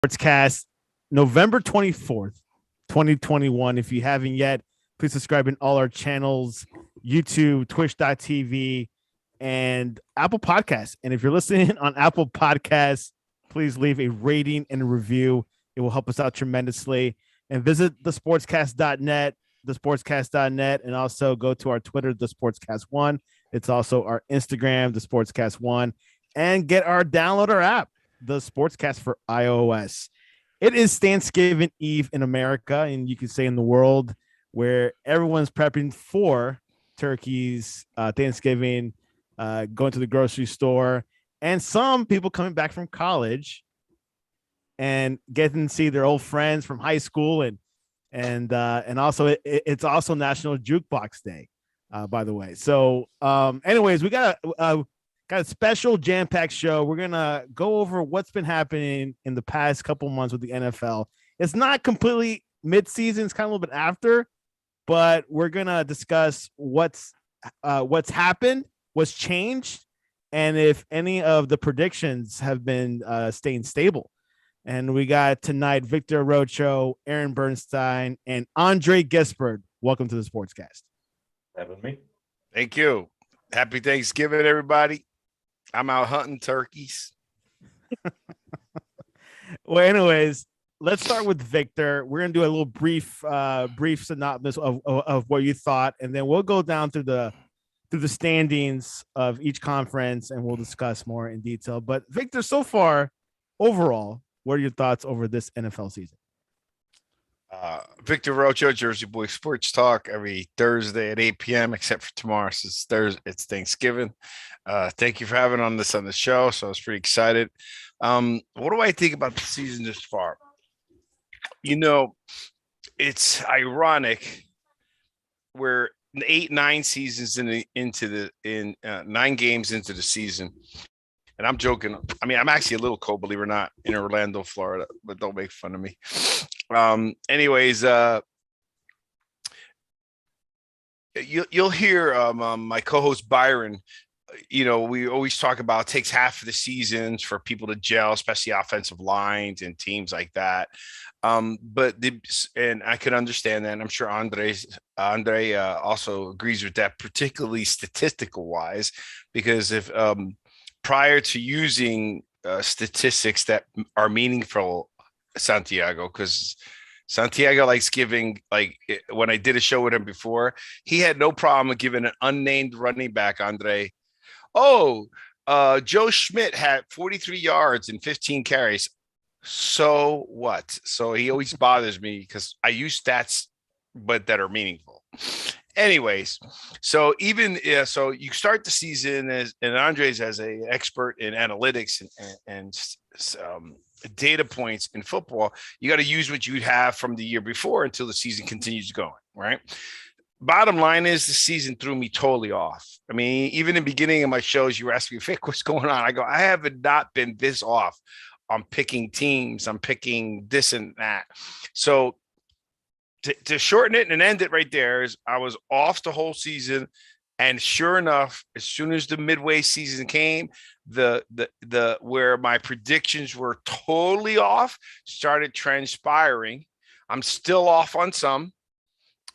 Sportscast, November 24th, 2021. If you haven't yet, please subscribe in all our channels, YouTube, twitch.tv, and Apple Podcasts. And if you're listening on Apple Podcasts, please leave a rating and a review. It will help us out tremendously. And visit thesportscast.net, thesportscast.net, and also go to our Twitter, thesportscast1. It's also our Instagram, thesportscast1, and get our downloader app, the Sportscast for iOS. It is Thanksgiving Eve in America, and you can say in the world, where everyone's prepping for turkeys, Thanksgiving, going to the grocery store, and some people coming back from college and getting to see their old friends from high school, and also it's also National Jukebox Day, by the way. So, anyways, we got a special jam-packed show. We're gonna go over what's been happening in the past couple months with the NFL. It's not completely mid-season; it's kind of a little bit after, but we're gonna discuss what's happened, what's changed, and if any of the predictions have been staying stable. And we got tonight Victor Arocho, Aaron Bernstein, and Andre Gispert. Welcome to the Sportscast. Having me. Thank you. Happy Thanksgiving, everybody. I'm out hunting turkeys. Well, anyways, let's start with Victor. We're gonna do a little brief synopsis of what you thought, and then we'll go down through the standings of each conference, and we'll discuss more in detail. But Victor, so far, overall, what are your thoughts over this NFL season? Victor Rocho, Jersey Boy Sports Talk, every Thursday at 8 p.m. except for tomorrow. So it's Thanksgiving. Thank you for having on the show. So I was pretty excited. What do I think about the season this far? You know, it's ironic. We're 9 seasons into 9 games into the season. And I'm joking. I mean, I'm actually a little cold, believe it or not, in Orlando, Florida, but don't make fun of me. Anyways, you'll hear my co-host Byron. You know, we always talk about it takes half of the seasons for people to gel, especially offensive lines and teams like that. And I could understand that. And I'm sure Andre also agrees with that, particularly statistical wise, because if prior to using statistics that are meaningful, Santiago, because Santiago likes giving, like when I did a show with him before, he had no problem giving an unnamed running back, Andre. Joe Schmidt had 43 yards and 15 carries. So what? So he always bothers me because I use stats, but that are meaningful. Anyways, so so you start the season and Andres as an expert in analytics and data points in football. You got to use what you have from the year before until the season continues going, right? Bottom line is the season threw me totally off. I mean, even in the beginning of my shows, you were asking me, Vic, what's going on? I go, I haven't not been this off. I'm picking teams. I'm picking this and that. So to shorten it and end it right there is I was off the whole season. And sure enough, as soon as the midway season came, the where my predictions were totally off started transpiring. I'm still off on some.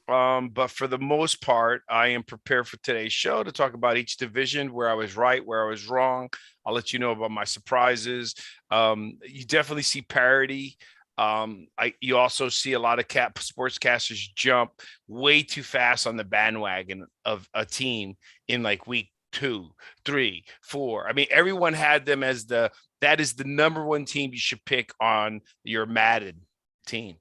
But for the most part, I am prepared for today's show to talk about each division, where I was right, where I was wrong. I'll let you know about my surprises. You definitely see parity. You also see a lot of sportscasters jump way too fast on the bandwagon of a team in like week 2, 3, 4. I mean, everyone had them as that is the number one team you should pick on your Madden team.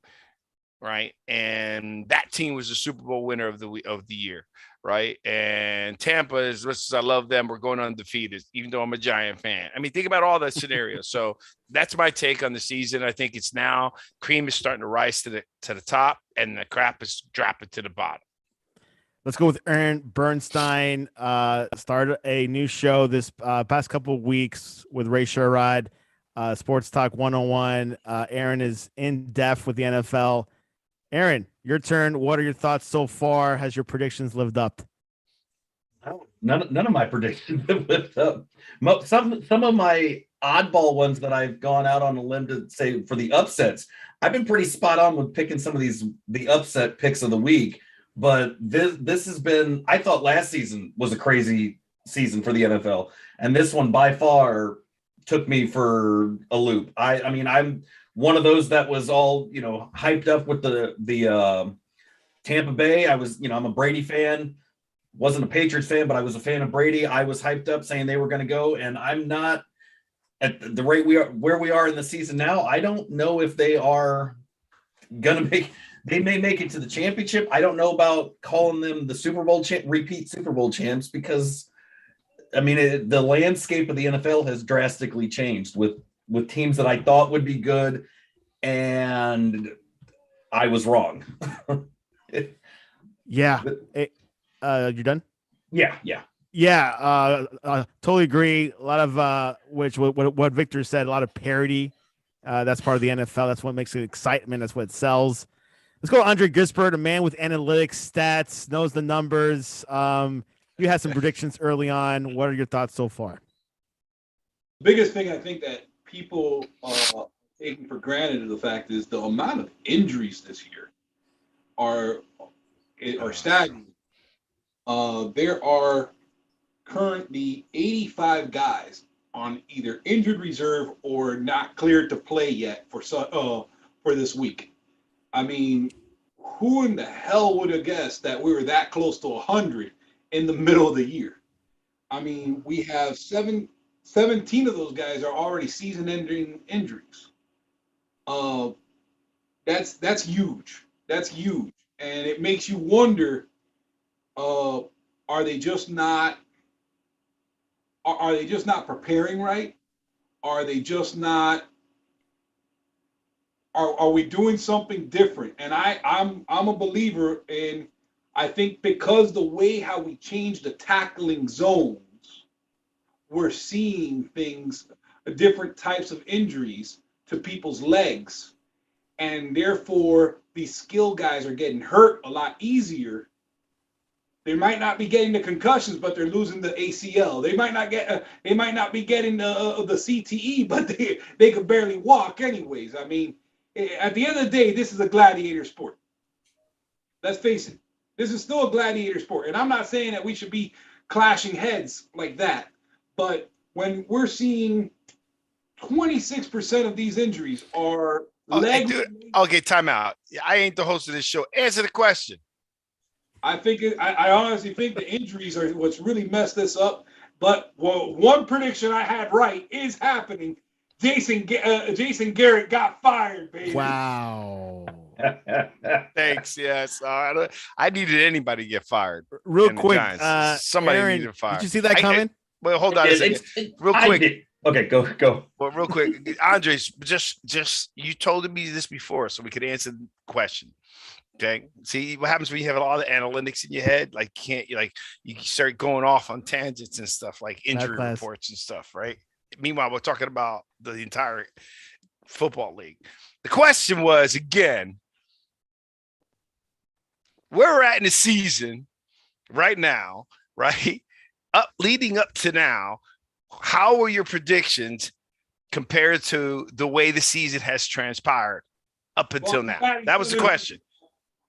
Right. And that team was the Super Bowl winner of the year. Right. And Tampa, as much as I love them, we're going undefeated, even though I'm a Giant fan. I mean, think about all that scenario. So that's my take on the season. I think it's now cream is starting to rise to the top and the crap is dropping to the bottom. Let's go with Aaron Bernstein. Started a new show this past couple of weeks with Ray Sherrod, Sports Talk 101. Aaron is in depth with the NFL. Aaron, your turn. What are your thoughts so far? Has your predictions lived up? None of my predictions have lived up. Some of my oddball ones that I've gone out on a limb to say for the upsets. I've been pretty spot on with picking some of the upset picks of the week, but this has been, I thought last season was a crazy season for the NFL, and this one by far took me for a loop. I mean, I'm one of those that was all, hyped up with the Tampa Bay. I'm a Brady fan. Wasn't a Patriots fan, but I was a fan of Brady. I was hyped up saying they were going to go, and I'm not at the rate where we are in the season now. I don't know if they are going to they may make it to the championship. I don't know about calling them the Super Bowl repeat Super Bowl champs, because I mean, the landscape of the NFL has drastically changed with teams that I thought would be good, and I was wrong. Yeah. You done? Yeah. Totally agree. A lot of what Victor said, a lot of parity. That's part of the NFL. That's what makes it excitement. That's what it sells. Let's go Andre Gispert, a man with analytics, stats, knows the numbers. You had some predictions early on. What are your thoughts so far? The biggest thing I think that people are taking for granted is the fact is the amount of injuries this year are staggering. There are currently 85 guys on either injured reserve or not cleared to play yet for this week. I mean, who in the hell would have guessed that we were that close to 100 in the middle of the year? I mean, we have 17 of those guys are already season-ending injuries. That's huge. That's huge, and it makes you wonder: are they just not preparing right? Are they just not? Are we doing something different? And I'm a believer in. I think because the way how we change the tackling zones, we're seeing things, different types of injuries to people's legs, and therefore these skill guys are getting hurt a lot easier. They might not be getting the concussions, but they're losing the ACL. They might not be getting the CTE, but they could barely walk anyways. I mean, at the end of the day, this is a gladiator sport. Let's face it. This is still a gladiator sport. And I'm not saying that we should be clashing heads like that. But when we're seeing 26% of these injuries are leg. Okay, time out. I ain't the host of this show. Answer the question. I honestly think the injuries are what's really messed this up. But one prediction I had right is happening. Jason Garrett got fired, baby. Wow. Thanks. Yes. I needed anybody to get fired. Real quick. Somebody Aaron, needed to fire. Did you see that coming? Well, hold on a second. Real quick. Okay, go. Well, real quick. Andres, just you told me this before, so we could answer the question. Okay. See what happens when you have a lot of analytics in your head? Like you start going off on tangents and stuff, like injury reports and stuff, right? Meanwhile, we're talking about the entire football league. The question was, again, where we're at in the season right now, right? Leading up to now, how were your predictions compared to the way the season has transpired up until now? That was the question.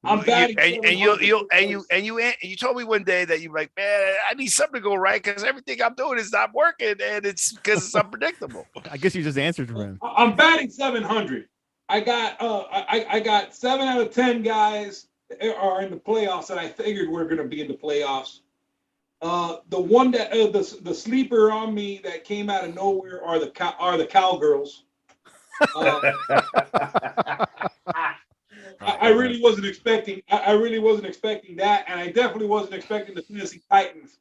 I'm batting. You told me one day that you were like, man, I need something to go right because everything I'm doing is not working, and it's because it's unpredictable. I guess you just answered for him. I'm batting 700. I got 7 out of 10 guys are in the playoffs, and I figured we're going to be in the playoffs. The one that the sleeper on me that came out of nowhere are the Cowgirls. I really wasn't expecting. I really wasn't expecting that, and I definitely wasn't expecting the Tennessee Titans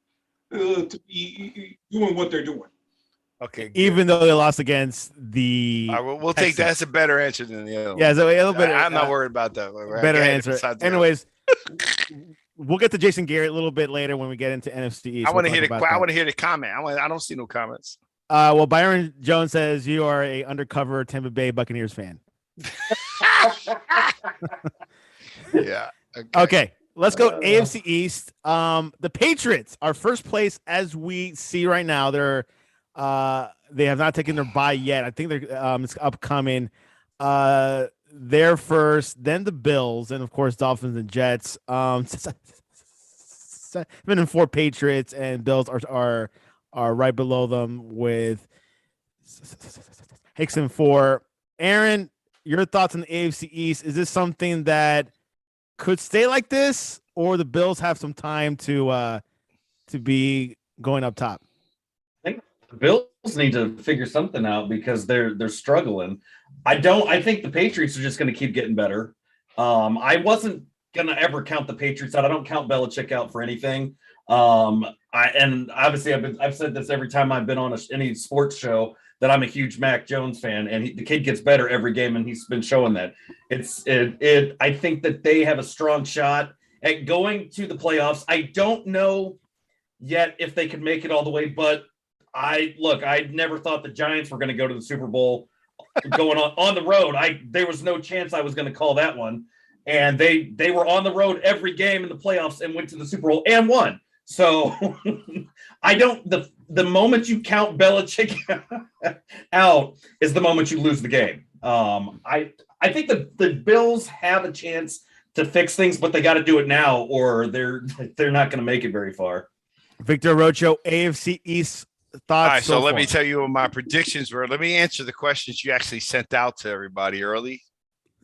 to be doing what they're doing. Okay. Good. Even though they lost against the, we'll take that as a better answer than the other. Yeah, so a little bit. I'm not worried about that. Better answer. Anyways, we'll get to Jason Garrett a little bit later when we get into NFC East. I want to hear the comment. I don't see no comments. Well, Byron Jones says you are a undercover Tampa Bay Buccaneers fan. Yeah. Okay. Let's go AFC East. The Patriots are first place as we see right now. They're They have not taken their bye yet. I think they're it's upcoming. They're first, then the Bills, and of course Dolphins and Jets. 7-4 Patriots, and Bills are right below them with Hicks and 4. Aaron, your thoughts on the AFC East? Is this something that could stay like this, or the Bills have some time to be going up top? I think the Bills need to figure something out because they're struggling. I think the Patriots are just going to keep getting better. I wasn't going to ever count the Patriots out. I don't count Belichick out for anything. And obviously I've said this every time I've been on any sports show that I'm a huge Mac Jones fan, and the kid gets better every game, and he's been showing that. I think that they have a strong shot at going to the playoffs. I don't know yet if they could make it all the way, but I never thought the Giants were going to go to the Super Bowl going on the road. There was no chance I was going to call that one. And they were on the road every game in the playoffs and went to the Super Bowl and won. So the moment you count Belichick out is the moment you lose the game. I think the Bills have a chance to fix things, but they got to do it now, or they're not going to make it very far. Victor Arocho, AFC East thoughts. All right, so let me tell you what my predictions were. Let me answer the questions you actually sent out to everybody early.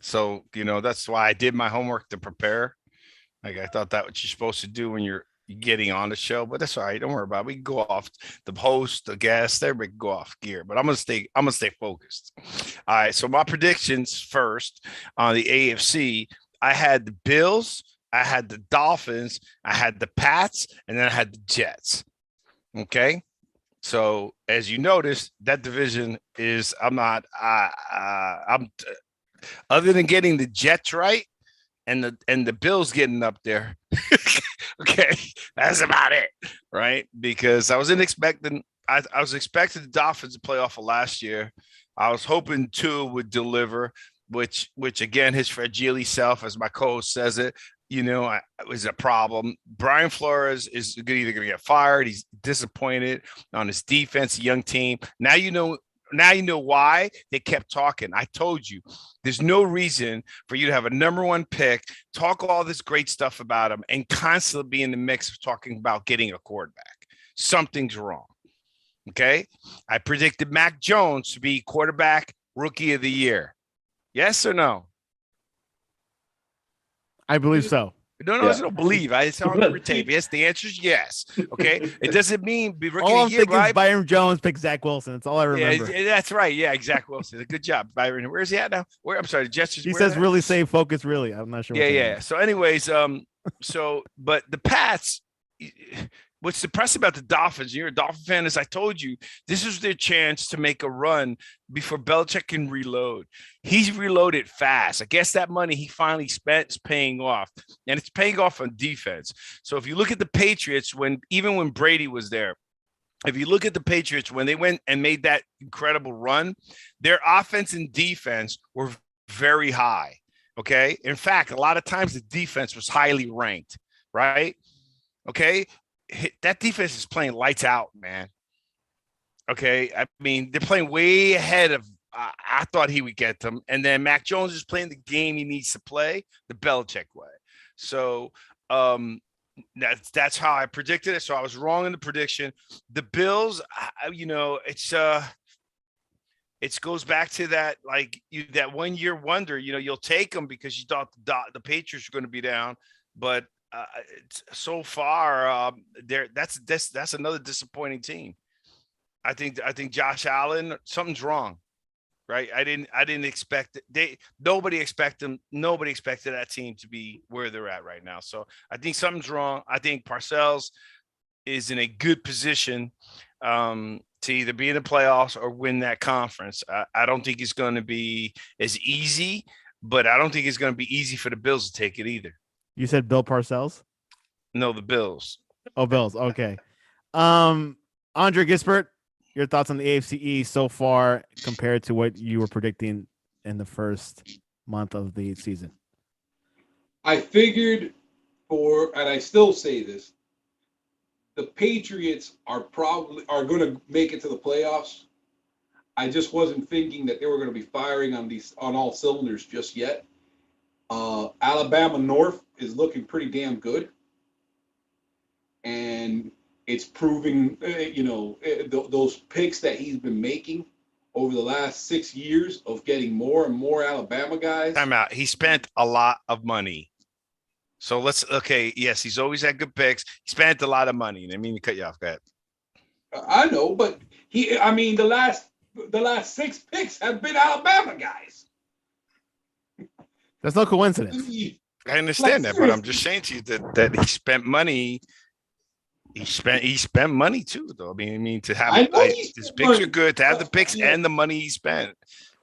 So, that's why I did my homework to prepare. Like, I thought that's what you're supposed to do when you're getting on the show, but that's all right. Don't worry about it. We can go off the host, the guest, everybody can go off gear, but I'm going to stay focused. All right. So my predictions first on the AFC, I had the Bills, I had the Dolphins, I had the Pats, and then I had the Jets. Okay. So as you notice, that division is, other than getting the Jets right and the Bills getting up there, okay, that's about it, right? Because I was expecting the Dolphins to play off of last year. I was hoping Tua would deliver, which again, his fragile self, as my co-host says it, was a problem. Brian Flores is either going to get fired. He's disappointed on his defense, young team. Now you know why they kept talking. I told you, there's no reason for you to have a number one pick, talk all this great stuff about him, and constantly be in the mix of talking about getting a quarterback. Something's wrong. Okay? I predicted Mac Jones to be quarterback rookie of the year. Yes or no? I believe so. No, I don't believe. It's on the tape. Yes, the answer is yes. Okay, it doesn't mean be rookie all of the year, I'm thinking right? Is Byron Jones picked Zach Wilson. That's all I remember. Yeah, that's right. Yeah, Zach Wilson. Good job, Byron. Where's he at now? I'm sorry, the Jets. He says really save focus. Really, I'm not sure. Yeah. So, anyways, but the Pats. What's depressing about the Dolphins, you're a Dolphin fan, as I told you, this is their chance to make a run before Belichick can reload. He's reloaded fast. I guess that money he finally spent is paying off, and it's paying off on defense. So if you look at the Patriots, even when Brady was there, if you look at the Patriots, when they went and made that incredible run, their offense and defense were very high, okay? In fact, a lot of times the defense was highly ranked, right? Okay? That defense is playing lights out, man. Okay. I mean, they're playing way ahead of, I thought he would get them. And then Mac Jones is playing the game he needs to play the Belichick way. So that's how I predicted it. So I was wrong in the prediction. The Bills, it goes back to that, that 1 year wonder, you'll take them because you thought the Patriots were going to be down, but so far, that's another disappointing team. I think Josh Allen, something's wrong, right? I didn't expect it. Nobody expected that team to be where they're at right now. So I think something's wrong. I think Parcells is in a good position to either be in the playoffs or win that conference. I don't think it's going to be as easy, but I don't think it's going to be easy for the Bills to take it either. You said Bill Parcells? No, the Bills. Oh, Bills. Okay. Andre Gispert, your thoughts on the AFC East so far compared to what you were predicting in the first month of the season? I figured and I still say this, the Patriots are going to make it to the playoffs. I just wasn't thinking that they were going to be firing on all cylinders just yet. Alabama North is looking pretty damn good, and it's proving, those picks that he's been making over the last 6 years of getting more and more Alabama guys. Time out. He spent a lot of money. So yes, he's always had good picks. He spent a lot of money. I mean to cut you off. Go ahead. I know, but the last 6 picks have been Alabama guys. That's no coincidence. I understand that, but I'm just saying to you that he spent money. He spent money too, though. I mean to have his picks are good, to have the picks and the money he spent.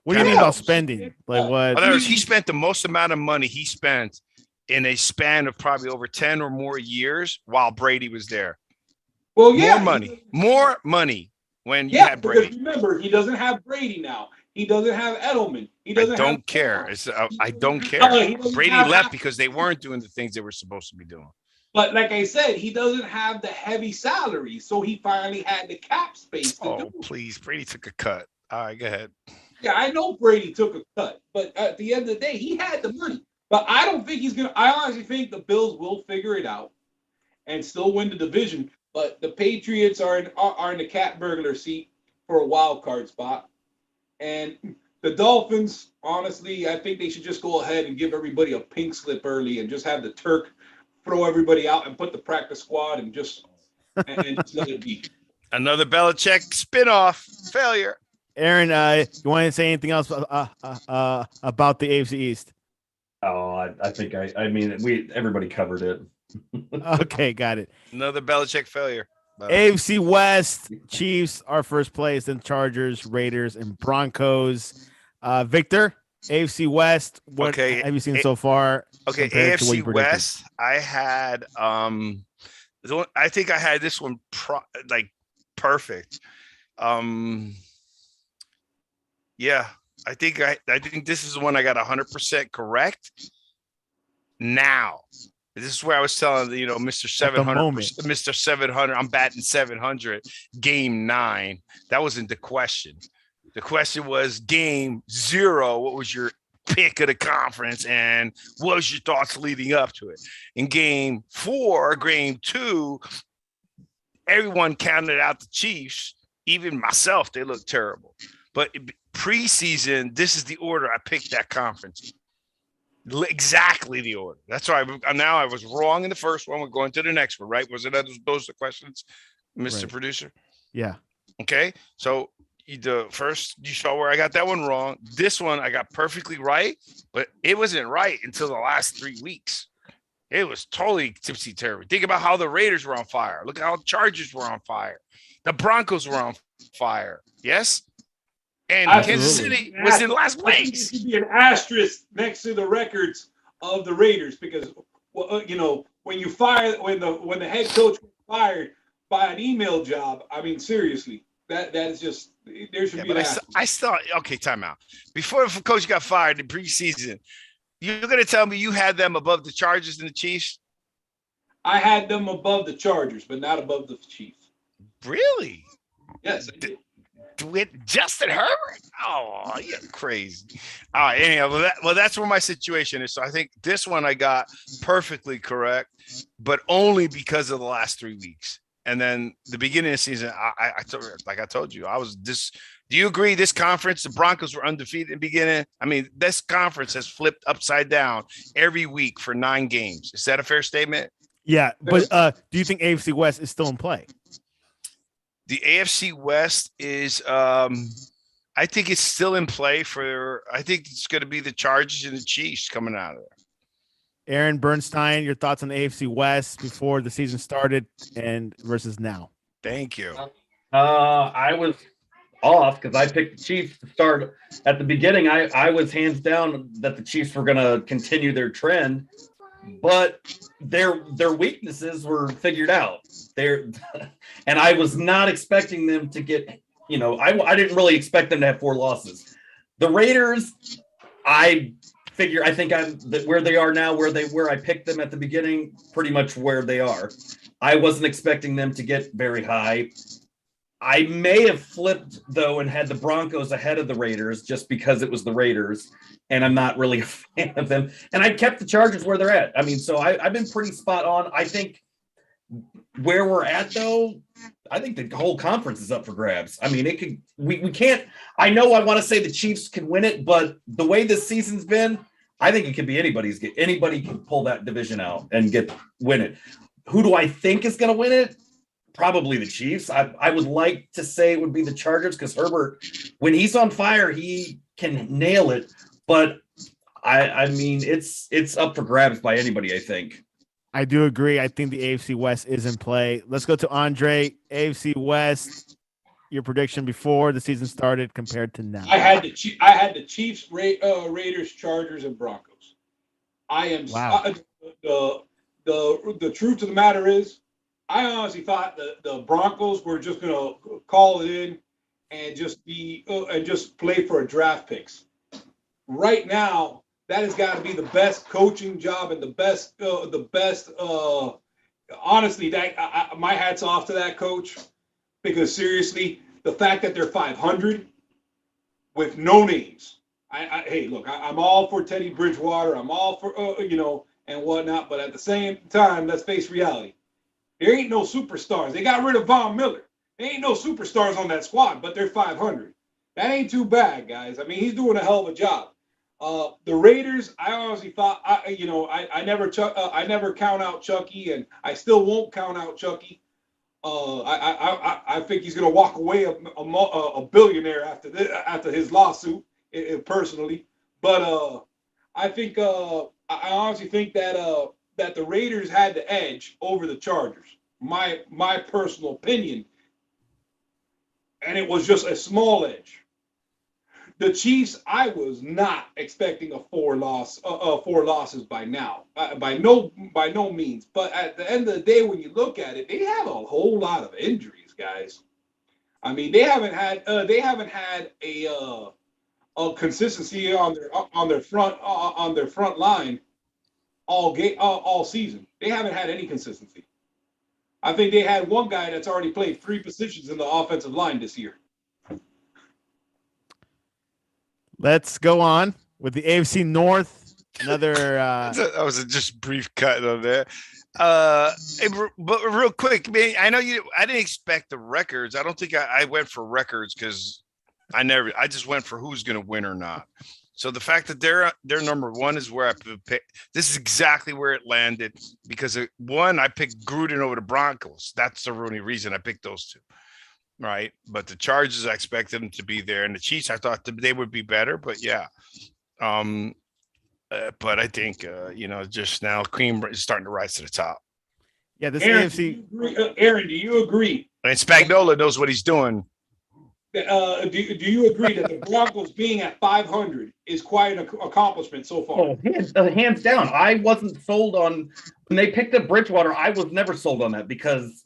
What do you mean about spending? Like what? In other words, he spent the most amount of money he spent in a span of probably over 10 or more years while Brady was there. Well, yeah, more money when you had Brady. Remember, he doesn't have Brady now. He doesn't have Edelman. He doesn't. I don't care. I don't care. Brady left because they weren't doing the things they were supposed to be doing. But like I said, he doesn't have the heavy salary, so he finally had the cap space to do it. Please, Brady took a cut. All right, go ahead. Yeah, I know Brady took a cut, but at the end of the day, he had the money. But I don't think he's gonna. I honestly think the Bills will figure it out and still win the division. But the Patriots are in the cat burglar seat for a wild card spot, and the Dolphins, honestly, I think they should just go ahead and give everybody a pink slip early and just have the Turk throw everybody out and put the practice squad and just let it be. Another Belichick spinoff failure. Aaron, you want to say anything else about the AFC East? Oh, I think everybody covered it. Okay, got it. Another Belichick failure. AFC West, Chiefs are first place, then Chargers, Raiders, and Broncos. Victor, AFC West, what have you seen so far? Okay, AFC West, I had I think I had this one perfect. Yeah, I think this is the one I got 100% correct. Now, this is where I was telling Mr. 700, Mr. 700. I'm batting 700. Game 9. That wasn't the question. The question was game 0. What was your pick of the conference, and what was your thoughts leading up to it? In game 4, game 2, everyone counted out the Chiefs. Even myself, they looked terrible. But preseason, this is the order I picked that conference. Exactly the order. That's why now I was wrong in the first one. We're going to the next one, right? Was it those the questions, Mr. Right. Producer? Yeah. Okay. So the first, you saw where I got that one wrong. This one I got perfectly right, but it wasn't right until the last 3 weeks. It was totally tipsy-turvy. Think about how the Raiders were on fire. Look at how the Chargers were on fire. The Broncos were on fire. Yes? And Kansas City was in last place. There should be an asterisk next to the records of the Raiders because, when the head coach was fired by an email job, I mean, seriously, that's just there should be. But I still time out. Before the coach got fired in preseason, you're going to tell me you had them above the Chargers and the Chiefs? I had them above the Chargers, but not above the Chiefs. Really? Yes, I did. With Justin Herbert? Oh, you're crazy. All right. Anyhow, that's where my situation is. So I think this one I got perfectly correct, but only because of the last 3 weeks. And then the beginning of the season, I told you, I was this. Do you agree? This conference, the Broncos were undefeated in the beginning. I mean, this conference has flipped upside down every week for 9 games. Is that a fair statement? Yeah, but do you think AFC West is still in play? The AFC West is, I think it's still in play I think it's going to be the Chargers and the Chiefs coming out of there. Aaron Bernstein, your thoughts on the AFC West before the season started and versus now? Thank you. I was off because I picked the Chiefs to start at the beginning. I was hands down that the Chiefs were going to continue their trend, but their weaknesses were figured out. And I was not expecting them to get, I didn't really expect them to have 4 losses. The Raiders, I think where they are now, where I picked them at the beginning, pretty much where they are. I wasn't expecting them to get very high. I may have flipped, though, and had the Broncos ahead of the Raiders just because it was the Raiders, and I'm not really a fan of them. And I kept the Chargers where they're at. I mean, so I've been pretty spot on. I think where we're at, though, I think the whole conference is up for grabs. I mean, it could. We can't. I know I want to say the Chiefs can win it, but the way this season's been, I think it could be anybody's. Anybody can pull that division out and win it. Who do I think is going to win it? Probably the Chiefs. I would like to say it would be the Chargers because Herbert, when he's on fire, he can nail it. But I mean, it's up for grabs by anybody, I think. I do agree. I think the AFC West is in play. Let's go to Andre. AFC West, your prediction before the season started compared to now. I had the Chiefs, Raiders, Chargers, and Broncos. I am the truth of the matter is, I honestly thought the Broncos were just going to call it in and just play for a draft picks. Right now, that has got to be the best coaching job and the best. Honestly, my hat's off to that coach, because seriously, the fact that they're 500 with no names. Hey, look, I'm all for Teddy Bridgewater. I'm all for and whatnot, but at the same time, let's face reality. There ain't no superstars. They got rid of Von Miller. There ain't no superstars on that squad, but they're 500. That ain't too bad, guys. I mean, he's doing a hell of a job. The Raiders, I honestly thought, I never count out Chucky, and I still won't count out Chucky. I think he's gonna walk away a billionaire after his lawsuit, personally. But I think I honestly think that the Raiders had the edge over the Chargers. My personal opinion, and it was just a small edge. The Chiefs, I was not expecting a four losses by now, by no means. But at the end of the day, when you look at it, they have a whole lot of injuries, guys. I mean, they haven't had a consistency on their front line all season. They haven't had any consistency. I think they had one guy that's already played 3 positions in the offensive line this year. Let's go on with the AFC North. Another that was a just brief cut on there. But real quick, man, I didn't expect the records. I don't think I went for records because I just went for who's going to win or not. So the fact that they're number one is where I picked. This is exactly where it landed because I picked Gruden over the Broncos. That's the only reason I picked those two. Right. But the Chargers, I expected them to be there. And the Chiefs, I thought they would be better. But yeah. But I think, just now cream is starting to rise to the top. Yeah, this Aaron, AFC. Aaron, do you agree? And Spagnuolo knows what he's doing. Do you agree that the Broncos being at 500 is quite an accomplishment so far? Oh, hands down. I wasn't sold on when they picked up Bridgewater. I was never sold on that because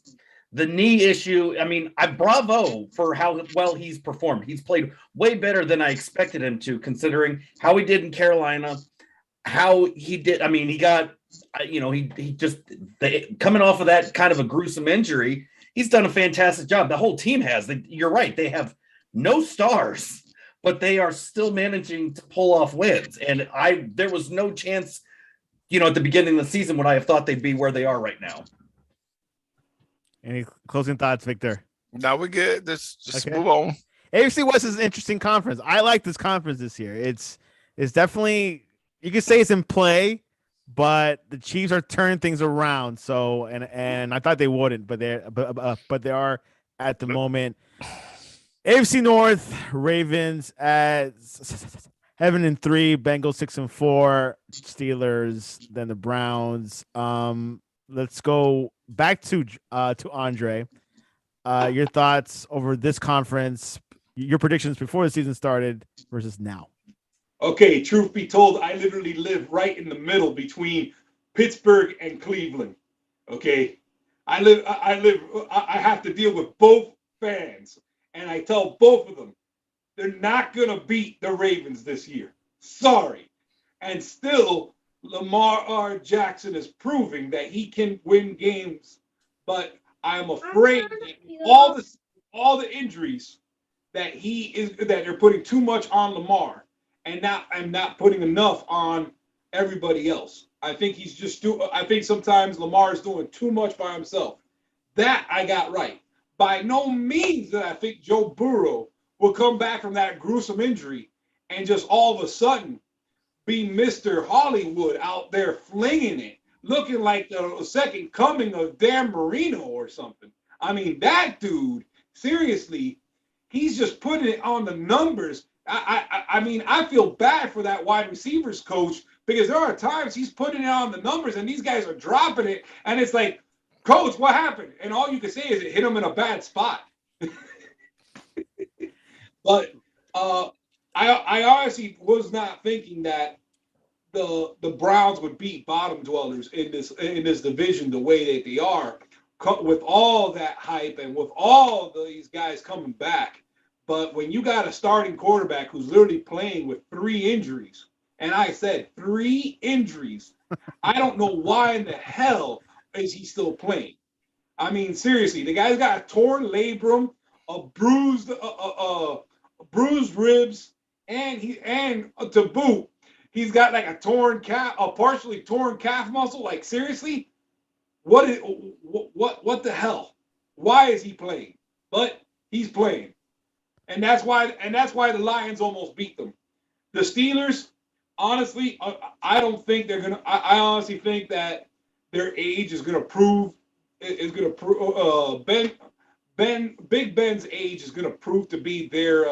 the knee issue. I mean, bravo for how well he's performed. He's played way better than I expected him to, considering how he did in Carolina, how he did. I mean, he got, he just coming off of that kind of a gruesome injury. He's done a fantastic job. The whole team has. You're right. They have no stars, but they are still managing to pull off wins. And there was no chance, at the beginning of the season when I have thought they'd be where they are right now. Any closing thoughts, Victor? No, we're good. Let's just move on. AFC West is an interesting conference. I like this conference this year. It's definitely, you could say it's in play, but the Chiefs are turning things around. So, and I thought they wouldn't, but they are at the moment. AFC North, Ravens at 7-3, Bengals 6-4, Steelers, then the Browns. Let's go back to Andre. Your thoughts over this conference, your predictions before the season started versus now. Okay, truth be told, I literally live right in the middle between Pittsburgh and Cleveland. Okay, I have to deal with both fans, and I tell both of them they're not gonna beat the Ravens this year. Sorry, and still Lamar Jackson is proving that he can win games but I'm afraid that all the injuries that they're putting too much on Lamar and not putting enough on everybody else. I think I think sometimes Lamar is doing too much by himself. That I got right. By no means that I think Joe Burrow will come back from that gruesome injury and just all of a sudden be Mr. Hollywood out there flinging it, looking like the second coming of Dan Marino or something. I mean, that dude, seriously, he's just putting it on the numbers. I mean, I feel bad for that wide receivers coach because there are times he's putting it on the numbers and these guys are dropping it, and it's like, Coach, what happened? And all you can say is it hit him in a bad spot. But I honestly was not thinking that the Browns would beat bottom dwellers in this division the way that they are, with all that hype and with all these guys coming back. But when you got a starting quarterback who's literally playing with 3 injuries, and I said 3 injuries, I don't know why in the hell is he still playing. I mean, seriously, the guy's got a torn labrum, a bruised ribs, and to boot, he's got like a partially torn calf muscle. Like, seriously, what the hell? Why is he playing? But he's playing, and that's why the Lions almost beat them. The Steelers, honestly, I don't think they're gonna. I honestly think that their age is gonna prove. Big Ben's age is gonna prove to be their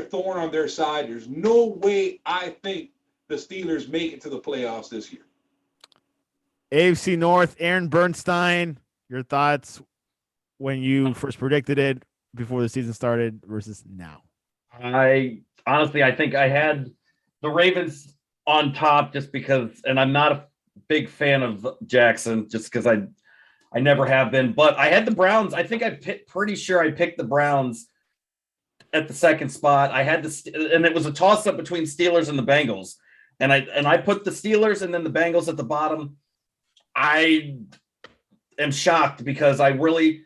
thorn on their side. There's no way I think the Steelers make it to the playoffs this year. AFC North, Aaron Bernstein, your thoughts when you first predicted it before the season started versus now? I think I had the Ravens on top just because, and I'm not a big fan of Jackson just because I never have been, but I had the Browns. I think pretty sure I picked the Browns at the second spot. I had and it was a toss up between Steelers and the Bengals. And I put the Steelers and then the Bengals at the bottom. I am shocked because I agree.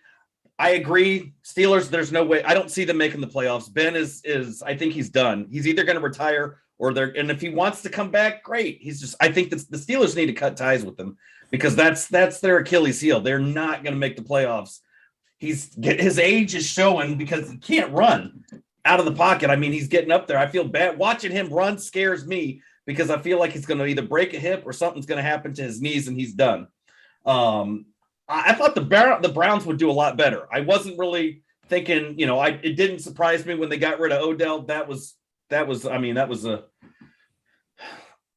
Steelers, there's no way. I don't see them making the playoffs. Ben is I think he's done. He's either going to retire and if he wants to come back, great. I think the Steelers need to cut ties with him because that's their Achilles heel. They're not going to make the playoffs. His age is showing because he can't run out of the pocket. I mean, he's getting up there. I feel bad. Watching him run scares me because I feel like he's going to either break a hip or something's going to happen to his knees and he's done. I thought the Browns would do a lot better. I wasn't really thinking, it didn't surprise me when they got rid of Odell.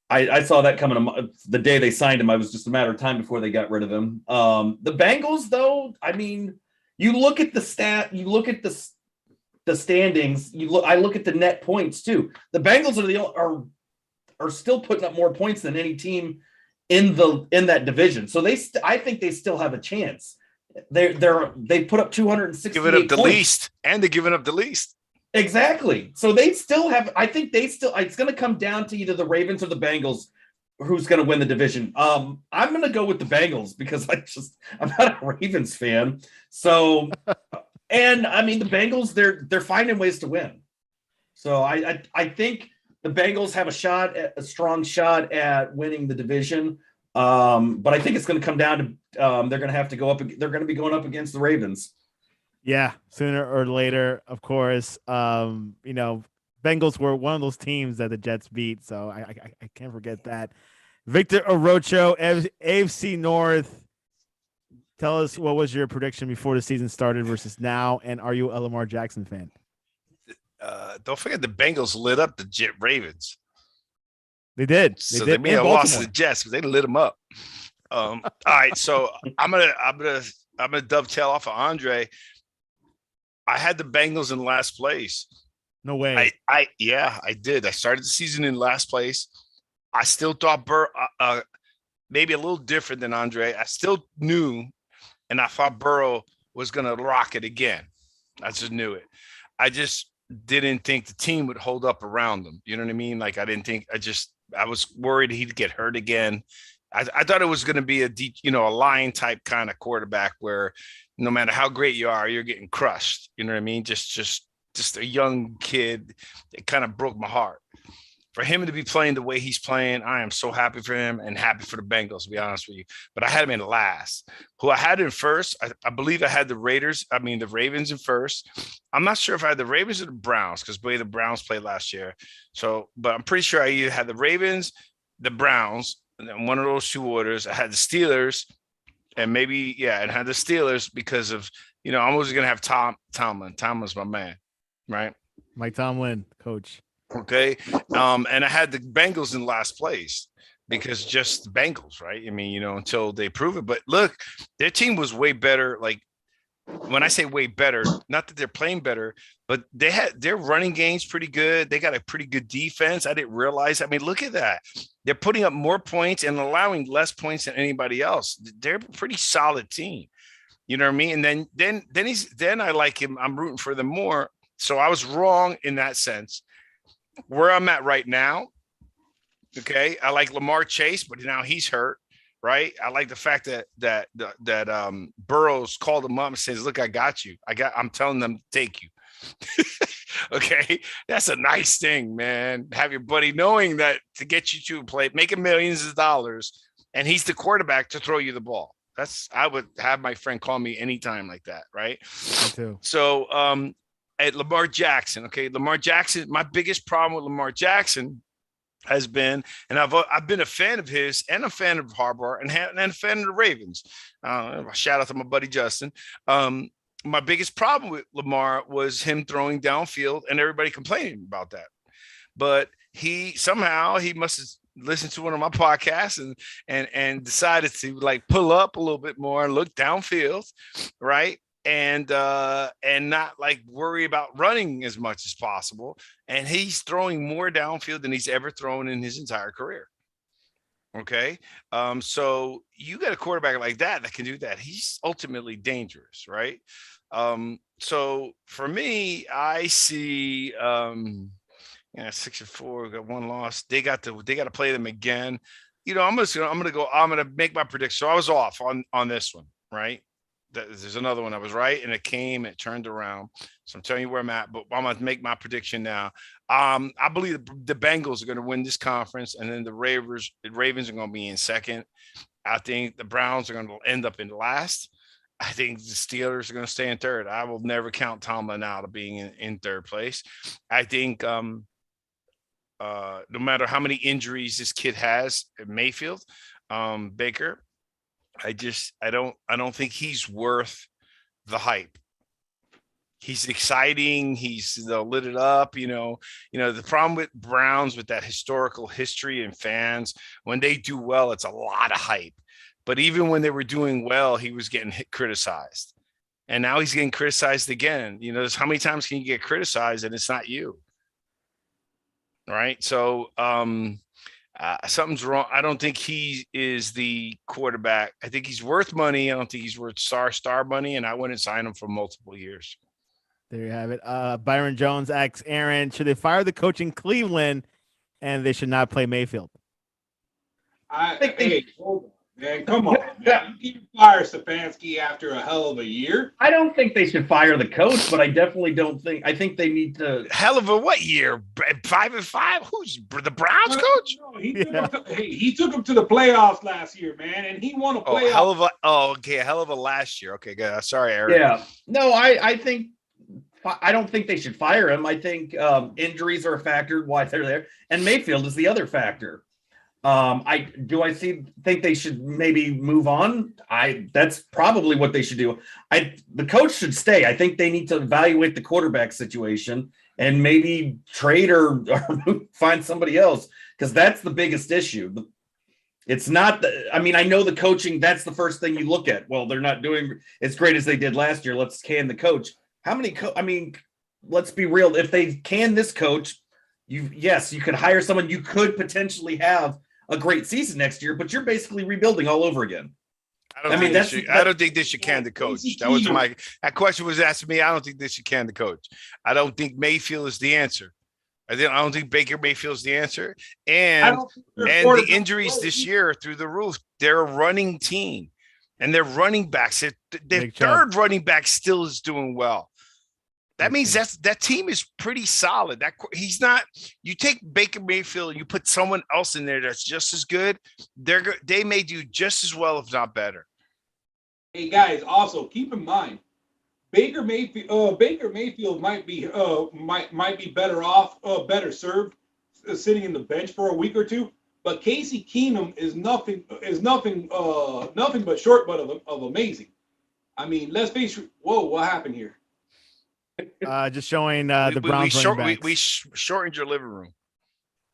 I saw that coming the day they signed him. I was just a matter of time before they got rid of him. The Bengals, though, I mean, you look at the standings. I look at the net points too. The Bengals are still putting up more points than any team in that division. So I think they still have a chance. They put up 260. Giving up the least, and they're giving up the least. Exactly. So they still have. I think it's going to come down to either the Ravens or the Bengals who's going to win the division. I'm going to go with the Bengals because I'm not a Ravens fan. So, and I mean the Bengals, they're finding ways to win. So I think the Bengals have a strong shot at winning the division. But I think it's going to come down to they're going to have to go up. They're going to be going up against the Ravens. Yeah, sooner or later, of course. Bengals were one of those teams that the Jets beat, so I can't forget that. Victor Arocho, AFC North. Tell us, what was your prediction before the season started versus now, and are you a Lamar Jackson fan? Don't forget the Bengals lit up the Jet Ravens. They did. They may have lost to the Jets, but they lit them up. All right, so I'm gonna dovetail off of Andre. I had the Bengals in last place. No way. I did. I started the season in last place. I still thought maybe a little different than Andre. I still knew, and I thought Burrow was going to rock it again. I just knew it. I just didn't think the team would hold up around them. You know what I mean? Like I was worried he'd get hurt again. I thought it was going to be a lion type kind of quarterback where no matter how great you are, you're getting crushed. You know what I mean? Just a young kid. It kind of broke my heart. For him to be playing the way he's playing, I am so happy for him and happy for the Bengals, to be honest with you. But I had him in last. Who I had in first, I believe I had the Ravens in first. I'm not sure if I had the Ravens or the Browns because the Browns played last year. So, but I'm pretty sure I either had the Ravens, the Browns, and then one of those two orders. I had the Steelers, and and had the Steelers because of, I was going to have Tomlin. Tomlin's my man, right? Mike Tomlin, coach. Okay. And I had the Bengals in last place because just the Bengals, right? I mean, until they prove it. But look, their team was way better. Like when I say way better, not that they're playing better, but they had their running game's pretty good. They got a pretty good defense. I didn't realize. I mean, look at that. They're putting up more points and allowing less points than anybody else. They're a pretty solid team. You know what I mean? And then I like him. I'm rooting for them more. So I was wrong in that sense. Where I'm at right now, okay, I like Lamar Chase, but now he's hurt, right? I like the fact that Burrows called him up and says, "Look, I got you. I'm telling them to take you." Okay, that's a nice thing, man. Have your buddy knowing that to get you to play, making millions of dollars, and he's the quarterback to throw you the ball. I would have my friend call me anytime like that, right? Me too. So, at Lamar Jackson, okay, Lamar Jackson. My biggest problem with Lamar Jackson has been, and I've been a fan of his, and a fan of Harbaugh, and a fan of the Ravens. Shout out to my buddy Justin. My biggest problem with Lamar was him throwing downfield, and everybody complaining about that. But he must have listened to one of my podcasts and decided to like pull up a little bit more and look downfield, right? And not like worry about running as much as possible. And he's throwing more downfield than he's ever thrown in his entire career. Okay. So you got a quarterback like that can do that. He's ultimately dangerous, right? So for me, I see 6-4, we got one loss. They got to play them again. I'm gonna make my prediction. So I was off on this one, right? There's another one I was right, and it turned around. So I'm telling you where I'm at, but I'm going to make my prediction now. I believe the Bengals are going to win this conference, and then the Ravens are going to be in second. I think the Browns are going to end up in last. I think the Steelers are going to stay in third. I will never count Tomlin out of being in third place. I think no matter how many injuries this kid has at Mayfield, Baker, I don't think he's worth the hype. He's exciting. He's lit it up. The problem with Browns with that historical history and fans, when they do well, it's a lot of hype. But even when they were doing well, he was getting criticized. And now he's getting criticized again. How many times can you get criticized and it's not you? Right. So, something's wrong. I don't think he is the quarterback. I think he's worth money. I don't think he's worth star money, and I wouldn't sign him for multiple years. There you have it. Byron Jones asks Aaron, should they fire the coach in Cleveland and they should not play Mayfield? Hold on, man. Come on, man. You can fire Stefanski after a hell of a year. I don't think they should fire the coach, but I definitely don't think. I think they need to. Hell of a what year? 5-5? Who's the Browns coach? No, he took him to the playoffs last year, man, and he won a playoff. A hell of a last year. Okay, good. Sorry, Aaron. Yeah. No, I think. I don't think they should fire him. I think injuries are a factor why they're there, and Mayfield is the other factor. Think they should maybe move on. That's probably what they should do. The coach should stay. I think they need to evaluate the quarterback situation and maybe trade or find somebody else, because that's the biggest issue. It's not. I know the coaching. That's the first thing you look at. Well, they're not doing as great as they did last year. Let's can the coach. How many? Let's be real. If they can this coach, you could hire someone. You could potentially have a great season next year, but you're basically rebuilding all over again. I don't think they should can the coach. That question was asked to me. I don't think they should can the coach. I don't think Mayfield is the answer. I don't think Baker Mayfield's the answer. I And don't think their the quarterback injuries plays. this year are through the roof. They're a running team, and their running backs, their Nick Chubb. third running back still is doing well. That means that team is pretty solid. He's not. You take Baker Mayfield and you put someone else in there that's just as good. They may do just as well, if not better. Hey guys, also keep in mind, Baker Mayfield might be better off, better served sitting in the bench for a week or two. But Casey Keenum is nothing but short but of amazing. I mean, let's face it. Whoa, what happened here? Just showing the Browns running backs. We shortened your living room.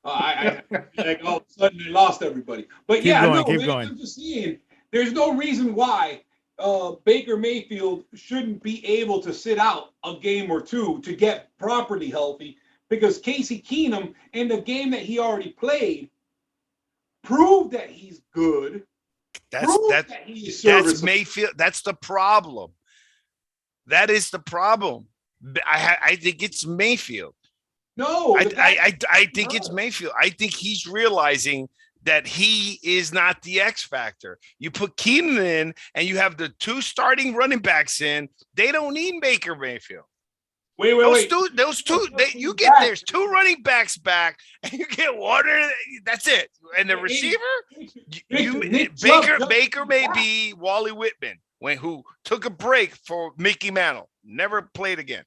I like all of a sudden they lost everybody. But keep going. I'm just saying, there's no reason why Baker Mayfield shouldn't be able to sit out a game or two to get properly healthy, because Casey Keenum, in the game that he already played, proved that he's good. That's Mayfield. That's the problem. That is the problem. I think it's Mayfield. No, I think it's Mayfield. I think he's realizing that he is not the X factor. You put Keenan in, and you have the two starting running backs in. They don't need Baker Mayfield. Wait. Those two. You get there's two running backs back, and you get Water. That's it. And the receiver, Baker may be Wally Whitman, who took a break for Mickey Mantle, never played again.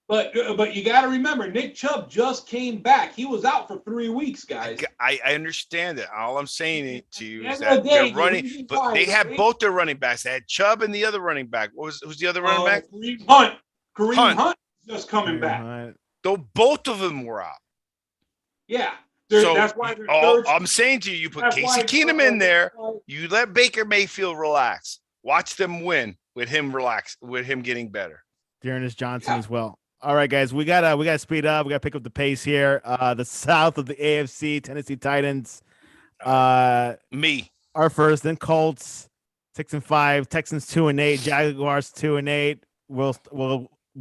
But you got to remember, Nick Chubb just came back. He was out for 3 weeks, guys. I understand that. All I'm saying to you is that they're running, but they have both their running backs. They had Chubb and the other running back. Who's the other running back? Kareem Hunt just coming back. Though both of them were out. Yeah. That's why I'm saying to you, you put Casey Keenum in there. You let Baker Mayfield relax. Watch them win with him getting better. Dearness Johnson as well. All right, guys, we gotta speed up. We gotta pick up the pace here. The South of the AFC, Tennessee Titans. Me. Our first, then Colts, 6-5, Texans 2-8, Jaguars 2-8. We'll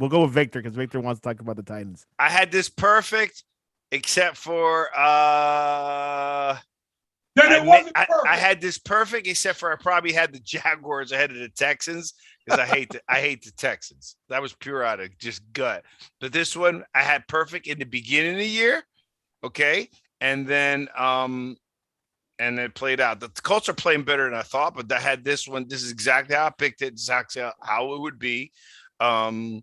go with Victor because Victor wants to talk about the Titans. I had this perfect, except for I had this perfect, except for I probably had the Jaguars ahead of the Texans because I hate the Texans. That was pure out of just gut. But this one I had perfect in the beginning of the year, okay, and then it played out. The Colts are playing better than I thought, but I had this one. This is exactly how I picked it. Exactly how it would be. Really,